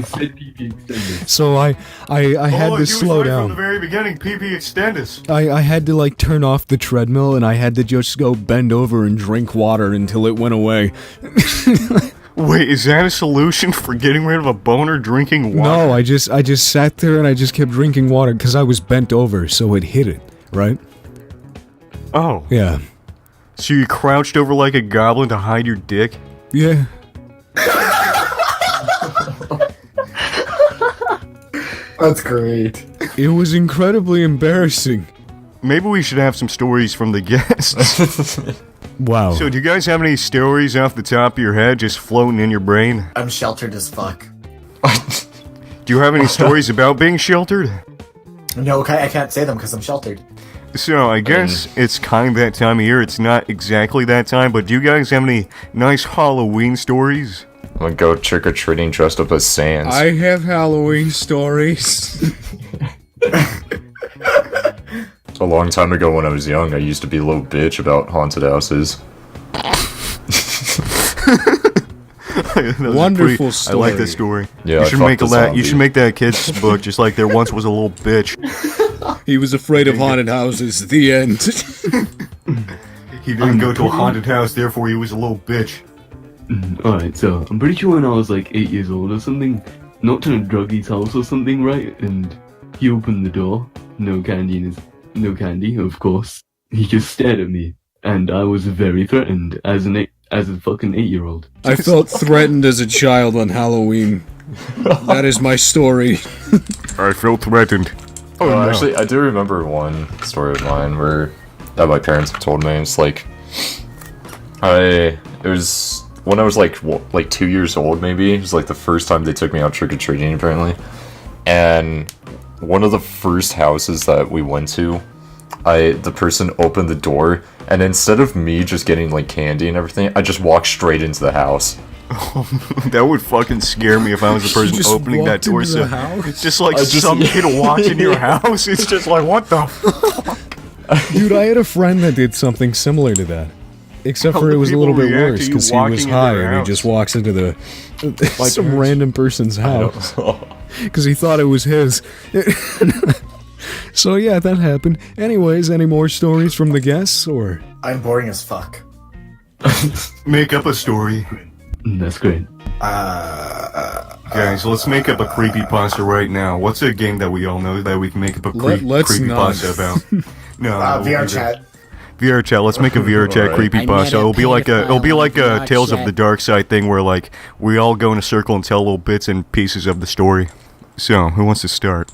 said PP extended. So I had to slow From down. the very beginning, PP Extendus. I had to like turn off the treadmill and I had to just go bend over and drink water until it went away. Wait, is that a solution for getting rid of a boner, drinking water? No, I just sat there and I just kept drinking water because I was bent over, so it hit it, right? Oh, Yeah. so you crouched over like a goblin to hide your dick? Yeah. That's great. It was incredibly embarrassing. Maybe we should have some stories from the guests. Wow. So, do you guys have any stories off the top of your head just floating in your brain? I'm sheltered as fuck. Do you have any stories about being sheltered? No, I can't say them because I'm sheltered. So, I guess it's kind of that time of year. It's not exactly that time, but do you guys have any nice Halloween stories? I'm gonna go trick-or-treating dressed up as Sans. I have Halloween stories. A long time ago when I was young, I used to be a little bitch about haunted houses. That was Wonderful I like that story. Yeah, you I should fucked make a that. You zombie. should make that kid's book just like there once was a little bitch. He was afraid of haunted houses. The end. He didn't go to a haunted house, therefore he was a little bitch. Alright, so I'm pretty sure when I was like 8 years old or something, knocked on a druggie's house or something, right? And he opened the door. No candy, of course. He just stared at me, and I was very threatened as a fucking 8-year-old. I felt threatened as a child on Halloween. That is my story. I felt threatened. Oh, no. Actually, I do remember one story of mine where that my parents have told me. It's like, it was when I was like 2 years old, maybe. It was like the first time they took me out trick or treating, apparently. And one of the first houses that we went to, the person opened the door, and instead of me just getting like candy and everything, I just walked straight into the house. That would fucking scare me if I was the person just opening that walked door. into So the house? it's just like just- some kid walks in your house. It's just like, what the fuck? Dude, I had a friend that did something similar to that. Except How for it do was a people little bit react to worse you because he walking was into high their and he house? just walks into the some random person's house because he thought it was his. So yeah, that happened. Anyways, any more stories from the guests or? I'm boring as fuck. Make up a story. That's great. Guys, let's make up a creepypasta right now. What's a game that we all know that we can make up a Let's creepypasta about? No, VR chat. VR chat. Let's make a VR chat Alright. creepypasta. It'll be like a Tales of the Dark Side thing where like we all go in a circle and tell little bits and pieces of the story. So, who wants to start?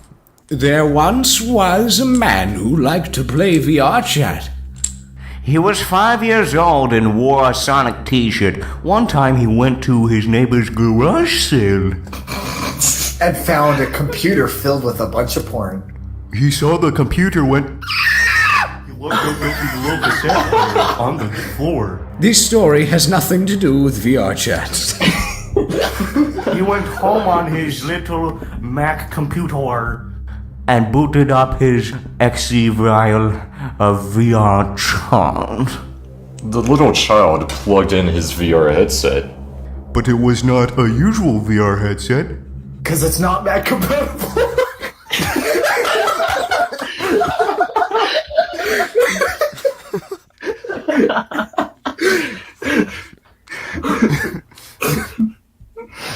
There once was a man who liked to play VR chat. He was 5 years old and wore a Sonic t-shirt. One time he went to his neighbor's garage sale. And found a computer filled with a bunch of porn. He saw the computer went. He looked over the little cassette player on the floor. This story has nothing to do with VR chat. He went home on his little Mac computer and booted up his exe file of VR chat. The little child plugged in his VR headset. But it was not a usual VR headset. Because it's not Mac compatible.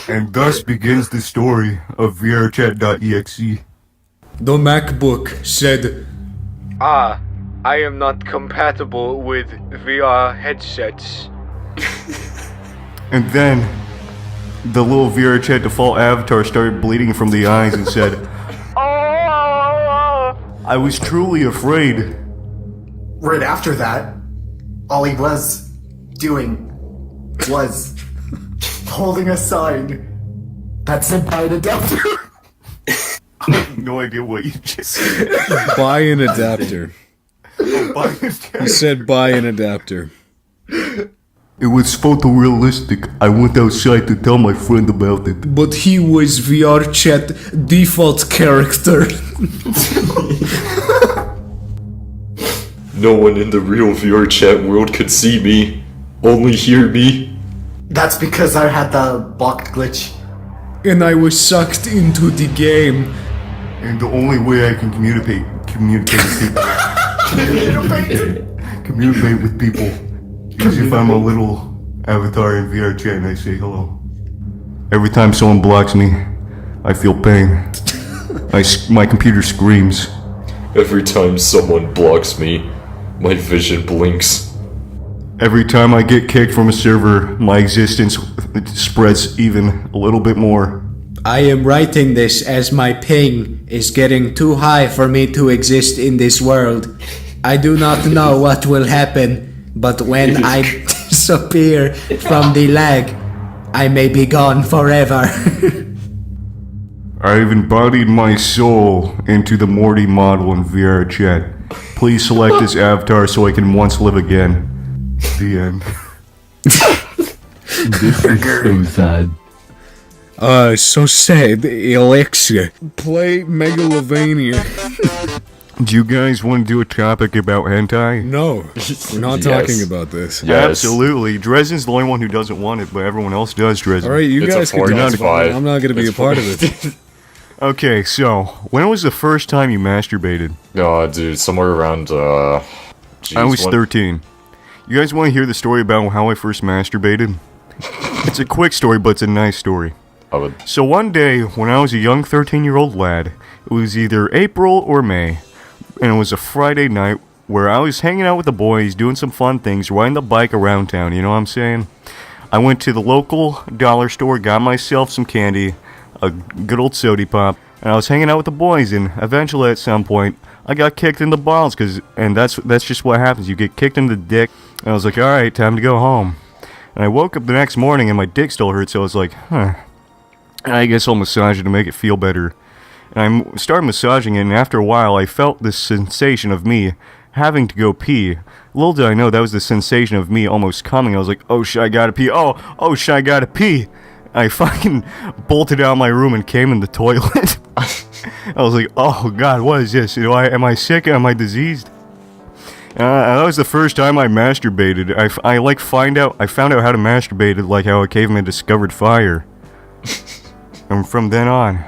And thus begins the story of VRChat.exe. The MacBook said, "Ah, I am not compatible with VR headsets." And then, the little VRChat default avatar started bleeding from the eyes and said, I was truly afraid. Right after that, all he was doing was holding a sign that said buy an adapter. I have no idea what you just said. Buy an adapter. Buy an adapter. He said buy an adapter. It was photorealistic. I went outside to tell my friend about it. But he was VR chat default character. No one in the real VR chat world could see me, only hear me. That's because I had the blocked glitch. And I was sucked into the game. And the only way I can communicate with people is if I'm a little avatar in VR chat and I say hello. Every time someone blocks me, I feel pain. My computer screams. Every time someone blocks me, my vision blinks. Every time I get kicked from a server, my existence spreads even a little bit more. I am writing this as my ping is getting too high for me to exist in this world. I do not know what will happen, but when I disappear from the lag, I may be gone forever. I've embodied my soul into the Morty model in VR chat. Please select this avatar so I can once live again. The end. This is so sad. So sad, Alexa. Play Megalovania. Do you guys want to do a topic about hentai? No, we're not Yes. talking about this. Yes. Absolutely. Dresden's the only one who doesn't want it, but everyone else does, Dresden. Alright, you It's a guys can 4 talk out of about it. 5. I'm not gonna be It's a part 4. of it. Okay, so, when was the first time you masturbated? Dude, somewhere around, geez, I was what- 13. You guys want to hear the story about how I first masturbated? It's a quick story, but it's a nice story. I would. So one day, when I was a young 13-year-old lad, it was either April or May, and it was a Friday night where I was hanging out with the boys, doing some fun things, riding the bike around town, you know what I'm saying? I went to the local dollar store, got myself some candy, a good old sody pop, and I was hanging out with the boys, and eventually at some point, I got kicked in the balls, and that's just what happens, you get kicked in the dick, and I was like, alright, time to go home. And I woke up the next morning and my dick still hurt, so I was like, I guess I'll massage it to make it feel better. And I started massaging it, and after a while, I felt this sensation of me having to go pee. Little did I know that was the sensation of me almost coming. I was like, oh shit, I gotta pee. Oh shit, I gotta pee. I fucking bolted out of my room and came in the toilet. I was like, oh god, what is this? Am I sick? Am I diseased? That was the first time I masturbated. I found out how to masturbate, like how a caveman discovered fire. And from then on,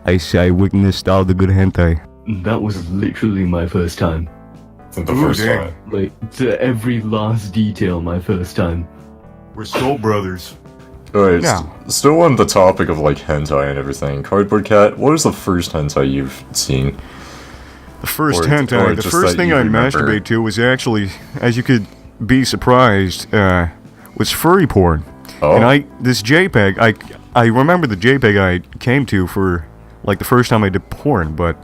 I witnessed all the good hentai. That was literally my first time. The first damn. time. Like, to every last detail, my first time. We're soul brothers. Alright, Now- still on the topic of like hentai and everything. Cardboard Cat, what was the first hentai you've seen? The first Or hentai, the just first that thing you I remember. masturbated to was actually, as you could be surprised, was furry porn. Oh. And this JPEG, I remember the JPEG I came to for, like, the first time I did porn, but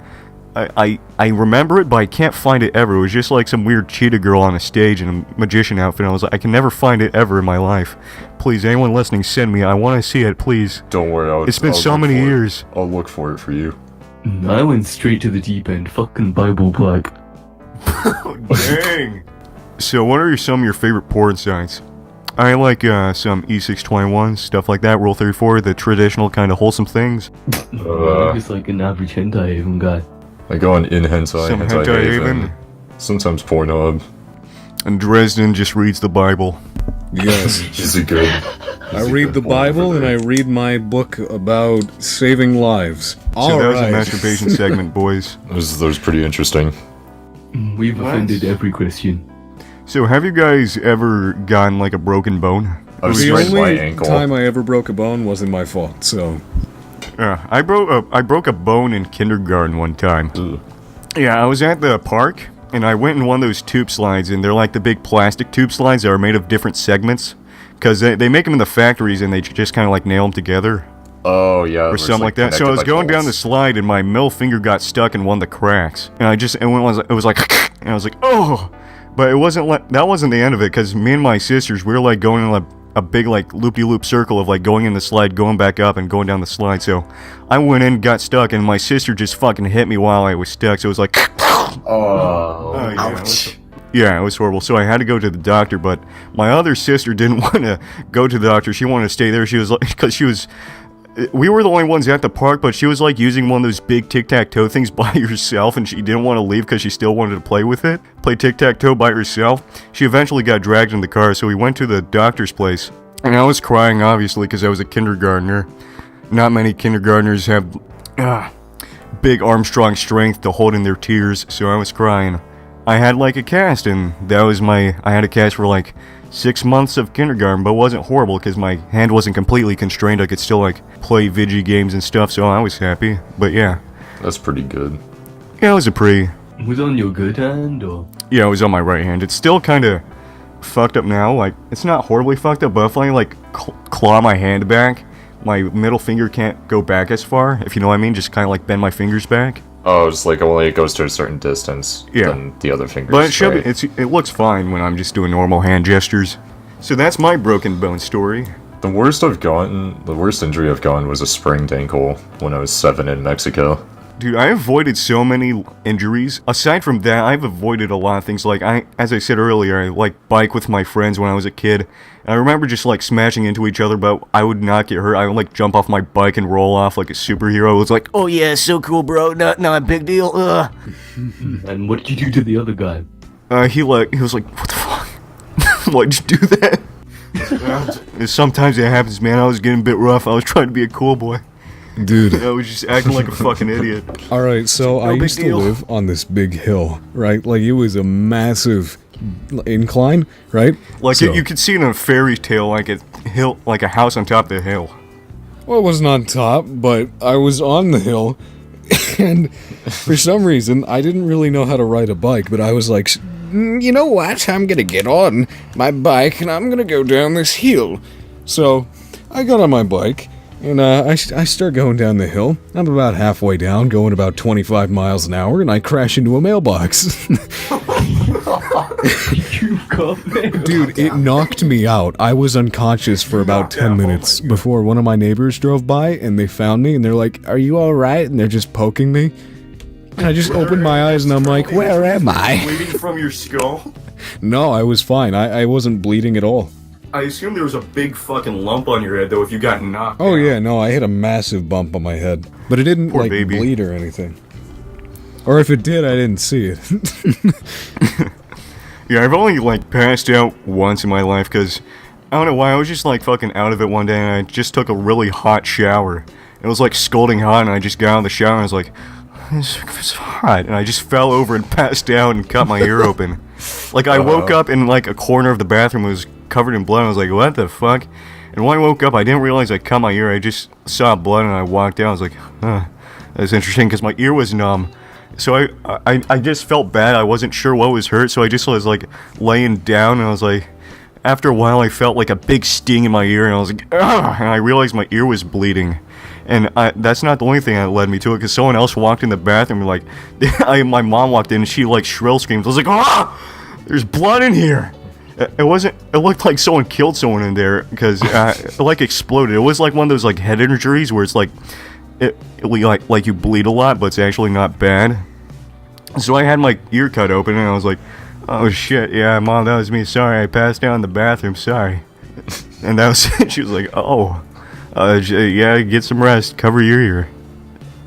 I remember it, but I can't find it ever. It was just like some weird cheetah girl on a stage in a magician outfit, and I was like, I can never find it ever in my life. Please, anyone listening, send me. I want to see it, please. Don't worry, It's been I'll so look many for it. years. I'll look for it for you. I went straight to the deep end. Fucking Bible plug. Dang. So, what are some of your favorite porn sites? I like some E621, stuff like that, Rule 34, the traditional kind of wholesome things. It's like an average hentai even guy. I go on in hentai, Some hentai hentai haven, haven. sometimes Pornhub. And Dresden just reads the Bible. Yes. Is it good? I read the Bible and I read my book about saving lives. So that was a masturbation segment, boys. That was pretty interesting. We've offended every Christian. So have you guys ever gotten like a broken bone? I was The sprained my only ankle. time I ever broke a bone wasn't my fault, so... I broke a bone in kindergarten one time. Ugh. Yeah, I was at the park, and I went in one of those tube slides, and they're like the big plastic tube slides that are made of different segments. Because they make them in the factories, and they just kind of like nail them together. Oh, yeah. Or something like that. So I was going down the slide, and my middle finger got stuck in one of the cracks. And it was like, and I was like, oh! But it wasn't that wasn't the end of it, because me and my sisters, we were like going in a big like loop-de-loop circle of like going in the slide, going back up, and going down the slide. So I went in, got stuck, and my sister just fucking hit me while I was stuck. So it was like, Oh. yeah, Ouch. yeah, it was horrible. So I had to go to the doctor, but my other sister didn't want to go to the doctor. She wanted to stay there. She was like, because we were the only ones at the park, but she was like using one of those big tic-tac-toe things by herself, and she didn't want to leave because she still wanted to play with it. Play tic-tac-toe by herself. She eventually got dragged in the car, so we went to the doctor's place. And I was crying, obviously, because I was a kindergartner. Not many kindergartners have big Armstrong strength to hold in their tears, so I was crying. I had like a cast, and I had a cast for like 6 months of kindergarten, but it wasn't horrible because my hand wasn't completely constrained. I could still like play video games and stuff, so I was happy. But yeah. That's pretty good. Yeah, it was a pretty... Was it on your good hand, or? Yeah, it was on my right hand. It's still kind of fucked up now. Like, it's not horribly fucked up, but if I like claw my hand back, my middle finger can't go back as far, if you know what I mean. Just kind of like bend my fingers back. Oh, it's like only it goes to a certain distance. Yeah. Than the other fingers. But it should right? be, it looks fine when I'm just doing normal hand gestures. So that's my broken bone story. The worst injury I've gotten was a sprained ankle when I was 7 in Mexico. Dude, I avoided so many injuries. Aside from that, I've avoided a lot of things. Like, as I said earlier, I like bike with my friends when I was a kid. And I remember just like smashing into each other, but I would not get hurt. I would like jump off my bike and roll off like a superhero. It was like, oh yeah, so cool, bro. Not a big deal. And what did you do to the other guy? He was like, what the fuck? Why'd you do that? Sometimes it happens, man. I was getting a bit rough. I was trying to be a cool boy. Dude. I was just acting like a fucking idiot. Alright, so I big used to deal. live on this big hill, right? Like, it was a massive incline, right? Like, So- you could see it in a fairy tale, like a house on top of the hill. Well, it wasn't on top, but I was on the hill, and for some reason, I didn't really know how to ride a bike, but I was like, you know what? I'm gonna get on my bike, and I'm gonna go down this hill. So, I got on my bike, and I start going down the hill. I'm about halfway down, going about 25 miles an hour, and I crash into a mailbox. You got me. Dude, it knocked me out. I was unconscious for about 10 minutes before one of my neighbors drove by, and they found me, and they're like, are you alright? And they're just poking me. And I just opened my eyes, and I'm like, where am I? Bleeding from your skull? No, I was fine. I wasn't bleeding at all. I assume there was a big fucking lump on your head, though, if you got knocked Oh out. yeah, no, I hit a massive bump on my head. But it didn't, Poor like, baby. bleed or anything. Or if it did, I didn't see it. Yeah, I've only, like, passed out once in my life, because I don't know why, I was just, like, fucking out of it one day, and I just took a really hot shower. It was, like, scalding hot, and I just got out of the shower, and I was like, it's hot, and I just fell over and passed out and cut my ear open. Like, I woke up in, like, a corner of the bathroom, it was covered in blood, and I was like, what the fuck? And when I woke up, I didn't realize I cut my ear, I just saw blood, and I walked out, I was like, that's interesting, because my ear was numb. So I just felt bad, I wasn't sure what was hurt, so I just was, like, laying down, and I was like, after a while, I felt, like, a big sting in my ear, and I was like, ugh, and I realized my ear was bleeding. And that's not the only thing that led me to it, because someone else walked in the bathroom, and, like, my mom walked in, and she, like, shrill screamed. I was like, ah! There's blood in here! It looked like someone killed someone in there, because it, like, exploded. It was, like, one of those, like, head injuries where it's, like, like you bleed a lot, but it's actually not bad. So I had my ear cut open, and I was like, oh, shit, yeah, Mom, that was me. Sorry, I passed out in the bathroom, sorry. And that was it. She was like, oh. Yeah, get some rest. Cover your ear.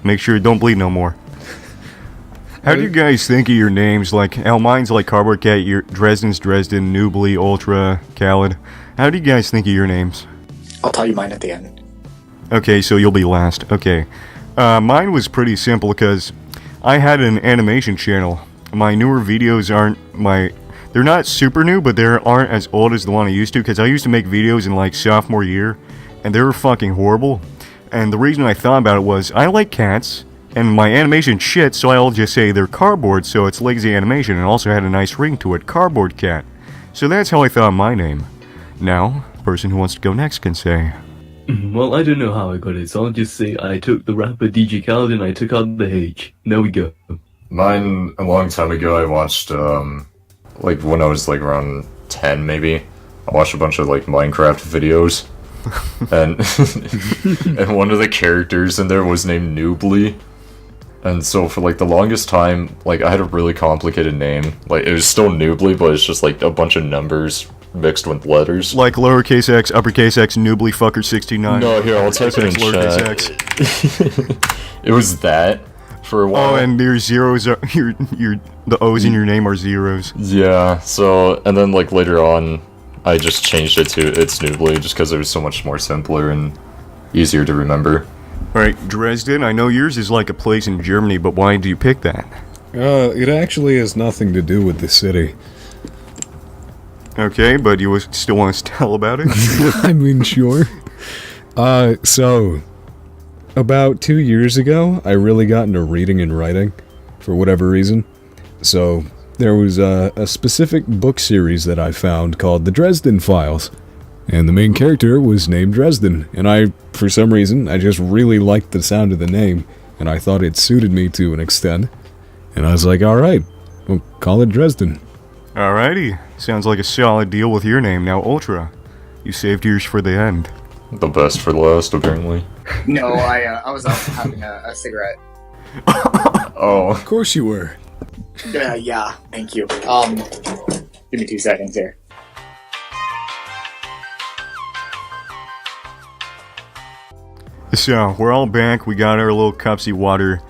Make sure it don't bleed no more. How do you guys think of your names? Like, how mine's like Cardboard Cat, your Dresden's Dresden, Noobly, Ultra, Khaled. How do you guys think of your names? I'll tell you mine at the end. Okay, so you'll be last. Okay. Mine was pretty simple because I had an animation channel. My newer videos they're not super new, but they aren't as old as the one I used to, because I used to make videos in like sophomore year, and they were fucking horrible. And the reason I thought about it was, I like cats, and my animation shit, so I'll just say they're cardboard, so it's lazy animation, and also had a nice ring to it, Cardboard Cat. So that's how I thought of my name. Now, the person who wants to go next can say. Well, I don't know how I got it, so I'll just say I took the rapper DJ Khaled and I took out the H. There we go. Mine, a long time ago, I watched, like, when I was, like, around 10, maybe. I watched a bunch of, like, Minecraft videos. And and one of the characters in there was named Noobly. And so for, like, the longest time, like, I had a really complicated name. Like, it was still Noobly, but it's just, like, a bunch of numbers mixed with letters. Like lowercase x, uppercase x, Noobly fucker 69. No, here, I'll type it in chat. It was that for a while. Oh, and your zeros are the O's in your name are zeros. Yeah, so, and then, like, later on, I just changed it to It's Noobly, just because it was so much more simpler and easier to remember. Alright, Dresden, I know yours is like a place in Germany, but why do you pick that? It actually has nothing to do with the city. Okay, but you still want us to tell about it? I mean, sure. So, about 2 years ago, I really got into reading and writing, for whatever reason. So, there was a specific book series that I found called The Dresden Files. And the main character was named Dresden, and for some reason, I just really liked the sound of the name, and I thought it suited me to an extent. And I was like, alright, we'll call it Dresden. Alrighty, sounds like a solid deal with your name. Now, Ultra, you saved yours for the end. The best for last, apparently. No, I was out having a cigarette. Oh. Of course you were. Yeah, thank you. Give me 2 seconds here. So, we're all back, we got our little cups of water.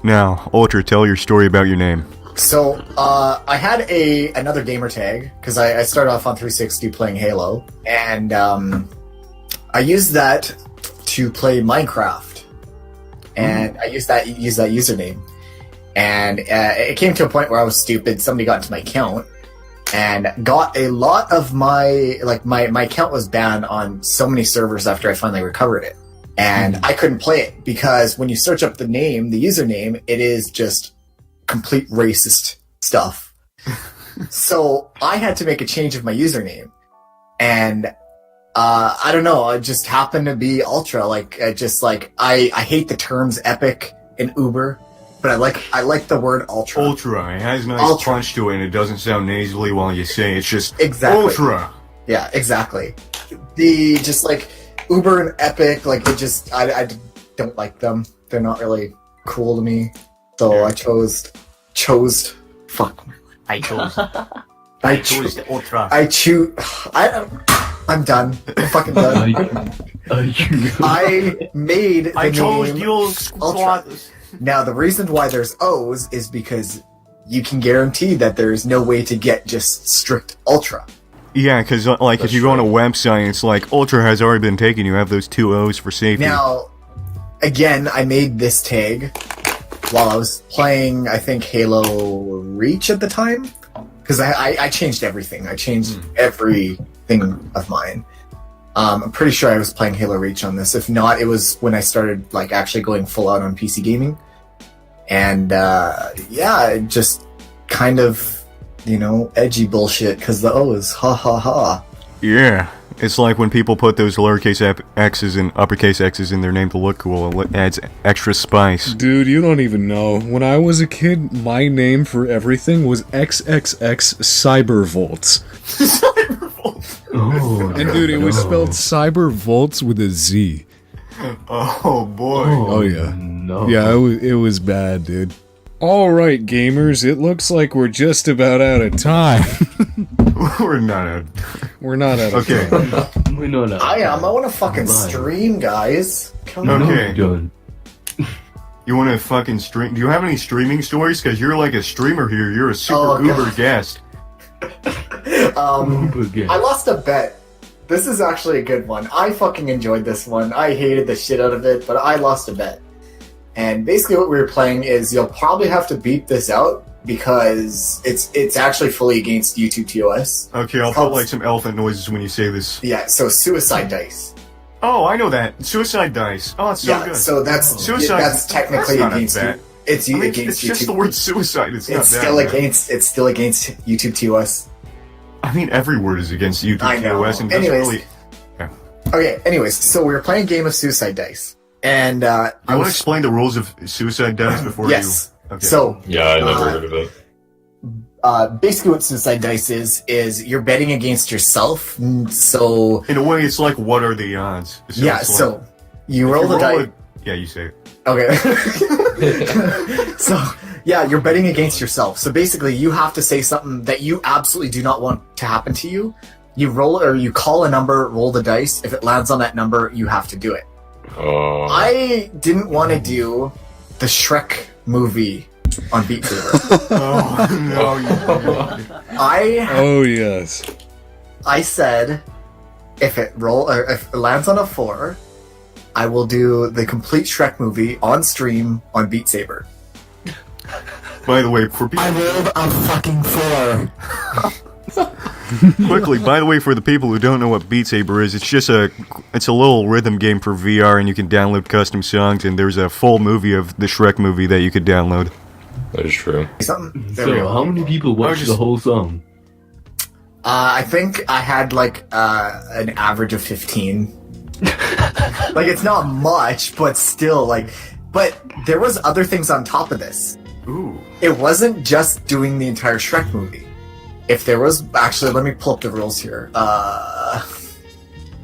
Now, Ultra, tell your story about your name. So, I had another gamer tag, because I started off on 360 playing Halo, and I used that to play Minecraft, and I used that username, and it came to a point where I was stupid. Somebody got into my account, and got a lot of my account was banned on so many servers after I finally recovered it, and I couldn't play it, because when you search up the name, the username, it is just complete racist stuff. So I had to make a change of my username, and I don't know, it just happened to be Ultra. I hate the terms epic and Uber, but I like the word Ultra. Ultra, it has nice Ultra. punch to it, and it doesn't sound nasally while you say it. It's just Exactly. Ultra. Yeah, exactly. Just like Uber and epic, like I don't like them. They're not really cool to me. So Yeah. I chose. Fuck. I chose. I chose the Ultra. I'm done. I'm fucking done. I made the I chose name the old Ultra. squad. Now the reason why there's O's is because you can guarantee that there is no way to get just strict Ultra. Yeah, because like if you go on a website, it's like Ultra has already been taken. You have those 2 O's for safety. Now, again, I made this tag while I was playing, I think, Halo Reach at the time. Because I changed everything. I changed everything of mine. I'm pretty sure I was playing Halo Reach on this. If not, it was when I started like actually going full out on PC gaming. And yeah, it just kind of, edgy bullshit because the O's, ha ha ha. Yeah, it's like when people put those lowercase x's and uppercase x's in their name to look cool. It adds extra spice. Dude, you don't even know. When I was a kid, my name for everything was XXX Cybervolts. Oh, And dude, it was spelled Cybervolts with a Z. Oh boy. Oh yeah. No. Yeah, it was bad, dude. Alright, gamers, it looks like we're just about out of time. We're not out. We're not out of Okay. time. We're not out. I want to fucking Right. stream, guys. Come on. Okay. Done. You want to fucking stream? Do you have any streaming stories? Because you're like a streamer here. You're a super uber guest. I lost a bet. This is actually a good one. I fucking enjoyed this one. I hated the shit out of it, but I lost a bet. And basically what we were playing is you'll probably have to beep this out because it's actually fully against YouTube TOS. Okay, I'll put like some elephant noises when you say this. Yeah, so suicide dice. Oh, I know that. Suicide dice. Oh, it's so good. So that's technically that's against not a bet. It's against it's YouTube. just the word suicide. It's not still that it's still against YouTube TOS. I mean, every word is against YouTube I know. TOS and doesn't Anyways. really. Yeah. Okay, anyways, so we were playing a game of suicide dice. And I want to explain the rules of suicide dice before yes. you. Okay. So Yeah, I never heard of it. basically what suicide dice is you're betting against yourself. So in a way, it's like what are the odds? So yeah, it's so like, you roll the dice. Yeah, you say it. Okay. So yeah, you're betting against yourself. So basically, you have to say something that you absolutely do not want to happen to you. You roll or you call a number, roll the dice. If it lands on that number, you have to do it. I didn't want to do the Shrek movie on Beat Saber. Oh no! Oh yes. I said if it lands on a 4, I will do the complete Shrek movie on stream on Beat Saber. By the way, for people, I rolled a fucking 4. quickly, by the way, for the people who don't know what Beat Saber is, it's a little rhythm game for VR, and you can download custom songs. And there's a full movie of the Shrek movie that you could download. That is true. Something. So, how many people watched the whole song? I think I had like an average of 15. Like it's not much, but still like. But there was other things on top of this. Ooh. It wasn't just doing the entire Shrek movie. If there was actually, let me pull up the rules here.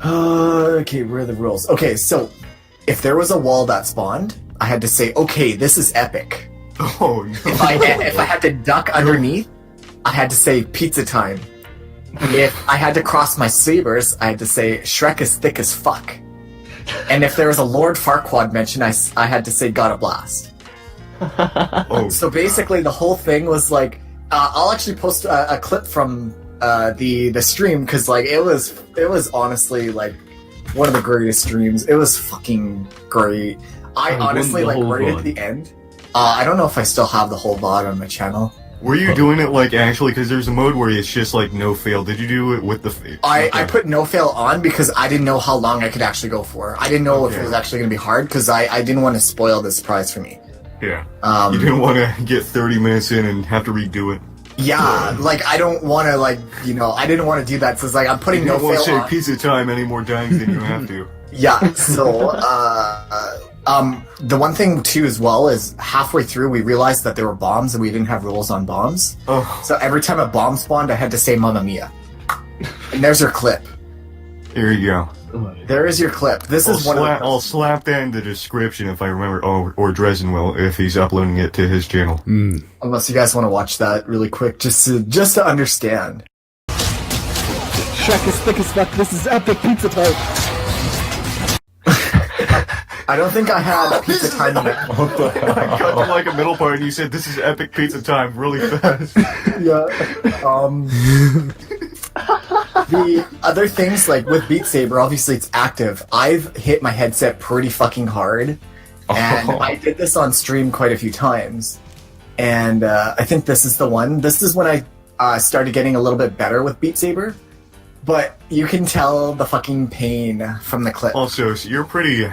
Okay, where are the rules? Okay, so if there was a wall that spawned, I had to say, okay, this is epic. Oh no! If I had to duck underneath, I had to say pizza time. If I had to cross my sabers, I had to say Shrek is thick as fuck. And if there was a Lord Farquaad mention, I had to say God a blast. Oh, so basically, the whole thing was like, I'll actually post a clip from the stream because like it was honestly like one of the greatest streams. It was fucking great. I honestly like right at the end. I don't know if I still have the whole VOD on my channel. Were you doing it like actually? Because there's a mode where it's just like no fail. Did you do it with the? I put no fail on because I didn't know how long I could actually go for. I didn't know if it was actually going to be hard because I didn't want to spoil the surprise for me. Yeah. You didn't want to get 30 minutes in and have to redo it. Yeah, like I don't want to I didn't want to do that. So it's like I'm putting no fail on. You don't want to say pizza time any more times than you have to. Yeah. So the one thing too as well is halfway through we realized that there were bombs and we didn't have rules on bombs. Oh. So every time a bomb spawned, I had to say "Mamma Mia," and there's your clip. Here you go. There is your clip. This is one of the... I'll slap that in the description if I remember. Oh, or Dresden will if he's uploading it to his channel. Unless you guys want to watch that really quick, just to understand. Shrek is thick as fuck. This is epic pizza time. I don't think I had pizza time in it. I got to like a middle part and you said this is epic pizza time really fast. Yeah. The other things, like with Beat Saber, obviously it's active. I've hit my headset pretty fucking hard. And I did this on stream quite a few times. And I think this is the one. This is when I started getting a little bit better with Beat Saber. But you can tell the fucking pain from the clip. Also, so you're pretty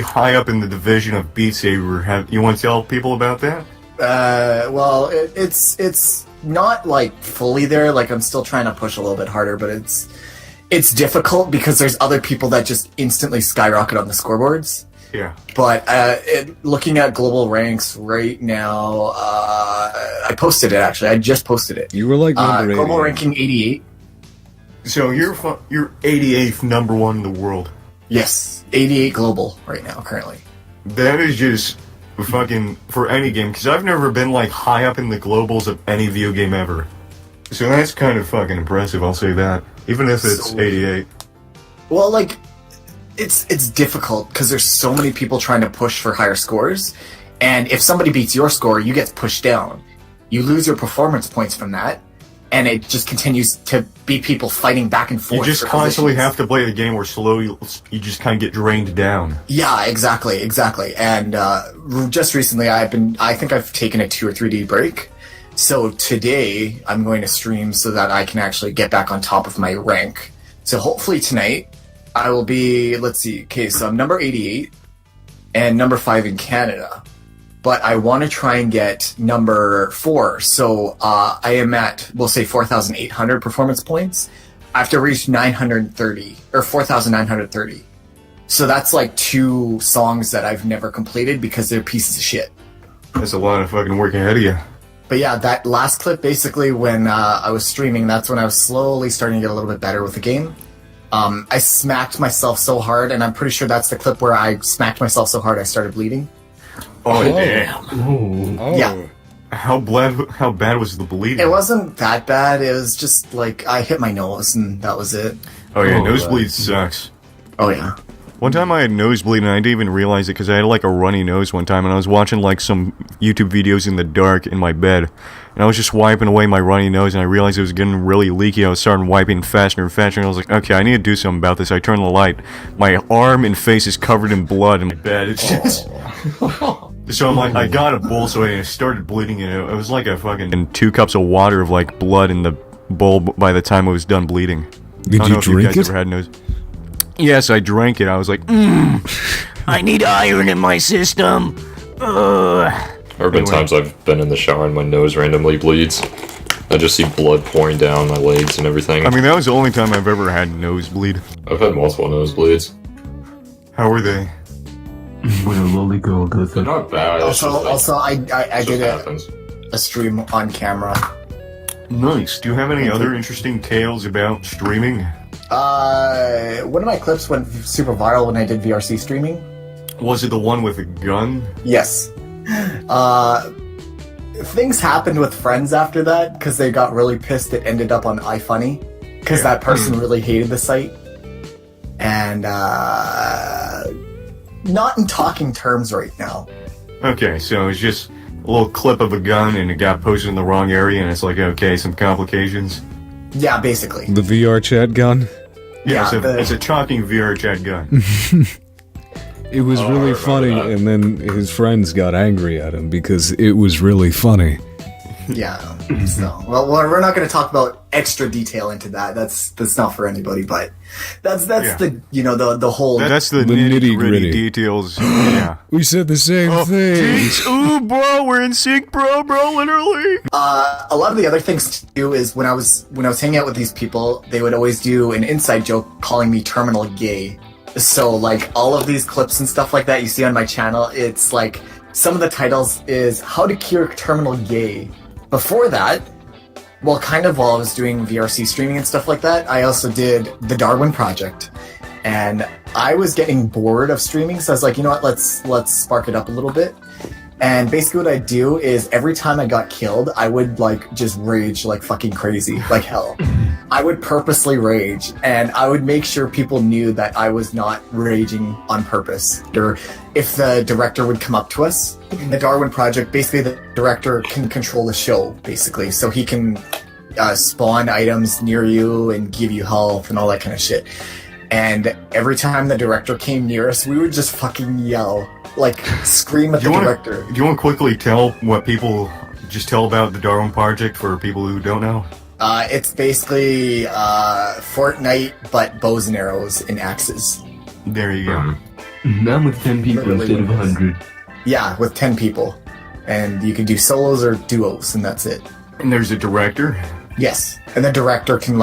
high up in the division of Beat Saber. You want to tell people about that? Well, it's not like fully there. Like I'm still trying to push a little bit harder, but it's difficult because there's other people that just instantly skyrocket on the scoreboards. Yeah. But looking at global ranks right now, I posted it actually. I just posted it. You were like number 88. Global ranking 88. So you're 88th number one in the world. Yes, 88 global right now currently. That is just fucking for any game because I've never been like high up in the globals of any video game ever. So that's kind of fucking impressive. I'll say that, even if it's 88. Well, like it's difficult because there's so many people trying to push for higher scores, And if somebody beats your score, you get pushed down. You lose your performance points from that, and it just continues to be people fighting back and forth. You just for constantly positions. have to play the game where slowly you just kind of get drained down. Yeah, exactly. And just recently, I think I've taken a 2 or 3 day break. So today, I'm going to stream so that I can actually get back on top of my rank. So hopefully tonight, I will be, let's see, okay, so I'm number 88 and number 5 in Canada. But I want to try and get number 4. So I am at, we'll say 4,800 performance points. I have to reach 930, or 4,930. So that's like 2 songs that I've never completed because they're pieces of shit. That's a lot of fucking work ahead of you. But yeah, that last clip, basically, when I was streaming, that's when I was slowly starting to get a little bit better with the game. I smacked myself so hard, and I'm pretty sure that's the clip where I smacked myself so hard I started bleeding. Oh, damn. Oh. Yeah. How bad was the bleeding? It wasn't that bad. It was just like I hit my nose, and that was it. Oh, yeah, nosebleed sucks. Oh, yeah. One time I had nosebleed and I didn't even realize it because I had like a runny nose one time and I was watching like some YouTube videos in the dark in my bed and I was just wiping away my runny nose and I realized it was getting really leaky. I was starting wiping faster and faster and I was like, okay, I need to do something about this. I turned the light. My arm and face is covered in blood in my bed. It's just... So I'm like, I got a bowl so I started bleeding and it was like a fucking 2 cups of water of like blood in the bowl by the time it was done bleeding. Did you drink it? Ever had nose... Yes, I drank it. I was like, I need iron in my system. There have been times I've been in the shower and my nose randomly bleeds. I just see blood pouring down my legs and everything. I mean, that was the only time I've ever had nosebleed. I've had multiple nosebleeds. How were they? When a lolly girl does They're it. not bad. it's just like- Also, I it did just happens. a stream on camera. Nice. Do you have any other interesting tales about streaming? One of my clips went super viral when I did VRC streaming. Was it the one with a gun? Yes. Things happened with friends after that because they got really pissed. It ended up on iFunny because that person really hated the site. And, not in talking terms right now. Okay, so it's just a little clip of a gun and it got posted in the wrong area and it's like, okay, some complications. Yeah, basically. The VR chat gun? Yeah, Yeah, it's a talking VR chat gun. It was really funny, and then his friends got angry at him because it was really funny. Yeah. So, well, we're not going to talk about extra detail into that. That's not for anybody. But that's the the whole. That's the nitty-gritty nitty-gritty details. Yeah. We said the same thing. Jeez, ooh, bro, we're in sync, bro, literally. A lot of the other things to do is when I was hanging out with these people, they would always do an inside joke calling me terminal gay. So like all of these clips and stuff like that you see on my channel, it's like some of the titles is how to cure terminal gay. Before that, while I was doing VRC streaming and stuff like that, I also did the Darwin Project. And I was getting bored of streaming, so I was like, you know what, let's spark it up a little bit. And basically what I'd do is every time I got killed, I would just rage like fucking crazy, like hell. I would purposely rage, and I would make sure people knew that I was not raging on purpose. Or if the director would come up to us, in the Darwin Project, basically the director can control the show, basically. So he can spawn items near you and give you health and all that kind of shit. And every time the director came near us, we would just fucking yell, like scream at the director. Do you want to quickly tell what people just tell about the Darwin Project for people who don't know? It's basically Fortnite, but bows and arrows and axes. There you go. Now with 10 people instead of 100. Yeah, with 10 people. And you can do solos or duos, and that's it. And there's a director? Yes. And the director can,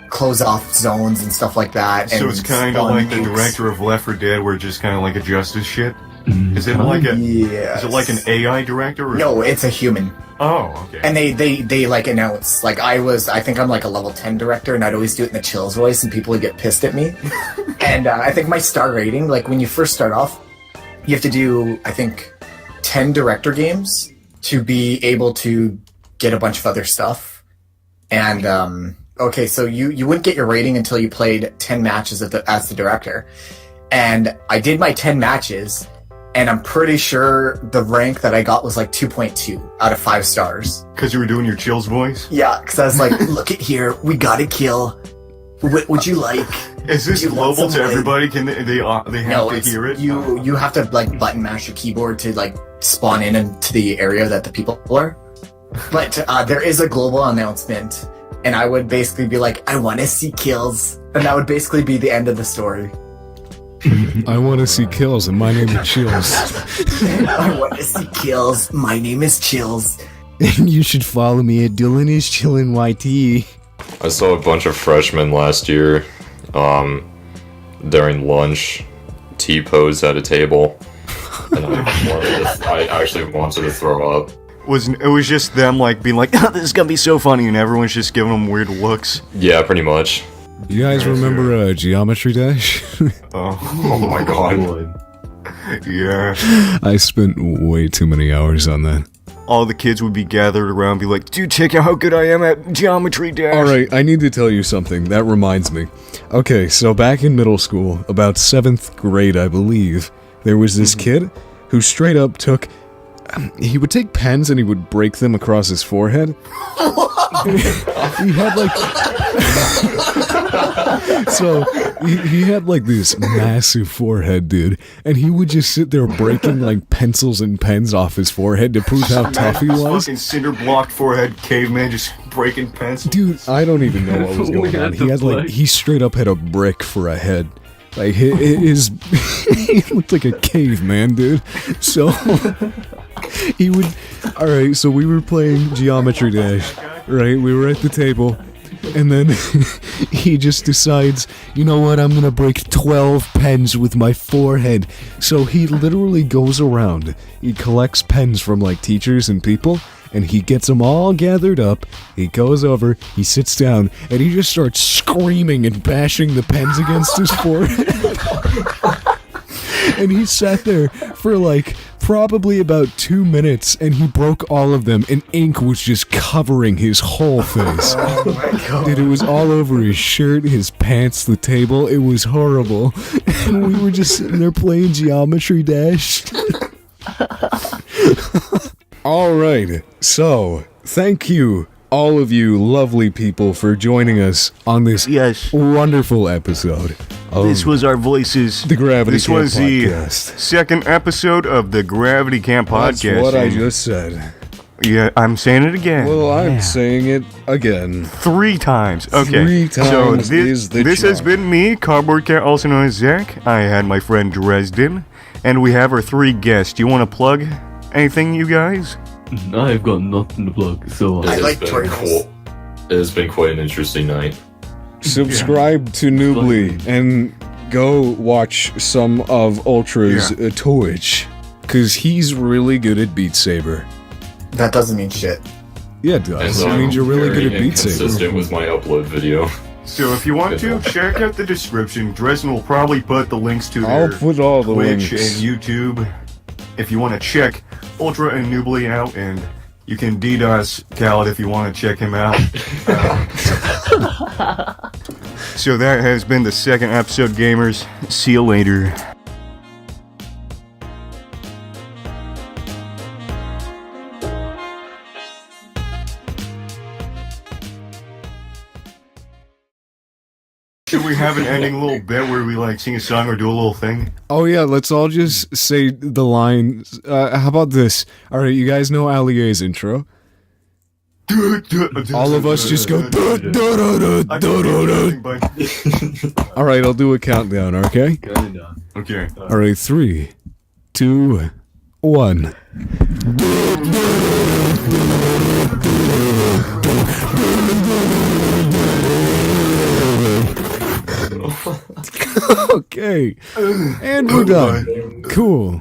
close off zones and stuff like that. So and it's kind of like the director of Left 4 Dead, where it's just kind of like a justice shit? Is it like a... Yes. Is it like an AI director? Or No, it's a human. Oh, okay. And they announce, I think I'm a level 10 director, and I'd always do it in the Chills voice, and people would get pissed at me. And I think my star rating, when you first start off, you have to do, I think, 10 director games to be able to get a bunch of other stuff. And, okay, so you wouldn't get your rating until you played 10 matches as the director. And I did my 10 matches, and I'm pretty sure the rank that I got was like 2.2 out of 5 stars. Because you were doing your chills voice? Yeah, because I was like, look at here, we gotta kill. What would you like? Is this Do you want global to some, like- everybody? Can they have No, to it's, hear it? you have to like button mash your keyboard to like spawn into the area that the people are. But there is a global announcement, and I would basically be like, I want to see kills, and that would basically be the end of the story. I want to see kills, and my name is Chills. I want to see kills. My name is Chills. And you should follow me at Dylan is Chillin' YT. I saw a bunch of freshmen last year, during lunch, T-pose at a table, and I actually wanted to throw up. It was just them like being like, oh, this is gonna be so funny, and everyone's just giving them weird looks. Yeah, pretty much. You guys remember Geometry Dash? Oh my god. Yeah. I spent way too many hours on that. All the kids would be gathered around and be like, dude, check out how good I am at Geometry Dash. Alright, I need to tell you something. That reminds me. Okay, so back in middle school, about 7th grade, I believe, there was this kid who straight up took... he would take pens and he would break them across his forehead. He had like... so, he had like this massive forehead, dude, and he would just sit there breaking like pencils and pens off his forehead to prove how tough he was. Fucking cinder blocked forehead caveman just breaking pencils. Dude, I don't even know what was going on. He had like, he straight up had a brick for a head. Like, his he looked like a caveman, dude. So, he would, alright, so we were playing Geometry Dash, right? We were at the table, and then he just decides, you know what, I'm gonna break 12 pens with my forehead. So he literally goes around, he collects pens from like teachers and people, and he gets them all gathered up, he goes over, he sits down, and he just starts screaming and bashing the pens against his forehead. And he sat there for like probably about 2 minutes, and he broke all of them, and ink was just covering his whole face. Oh my god. Dude, it was all over his shirt, his pants, the table. It was horrible. And we were just sitting there playing Geometry Dash. Alright, so, thank you, all of you lovely people, for joining us on this wonderful episode. This was our voices. The Gravity This Camp was Podcast. the second episode of the Gravity Camp Podcast. That's what I and- just said. Yeah, I'm saying it again. Well, I'm saying it again. 3 times. Okay. 3 times so is the this has charm. been me, Cardboard Cat, also known as Zach. I had my friend Dresden, and we have our 3 guests. Do you want to plug anything, you guys? I've got nothing to plug, so I like It turtles. has been quite an interesting night. Subscribe to Noobly and go watch some of Ultra's Twitch, because he's really good at Beat Saber. That doesn't mean shit. Yeah, it does. And It means you're really very good at Beat Saber. inconsistent with my upload video. So if you want to, check out the description. Dresden will probably put the links to I'll their put all the Twitch links. and YouTube if you want to check Ultra and Noobly out, and you can DDoS Khaled if you want to check him out. So that has been the second episode, gamers. See you later. Should we have an ending little bit where we like sing a song or do a little thing? Oh yeah, let's all just say the line. How about this? All right, you guys know Alier's intro. All of us just go. All right, I'll do a countdown. Okay. kinda. Okay. All right, 3, 2, 1. Okay, and we're done. Cool.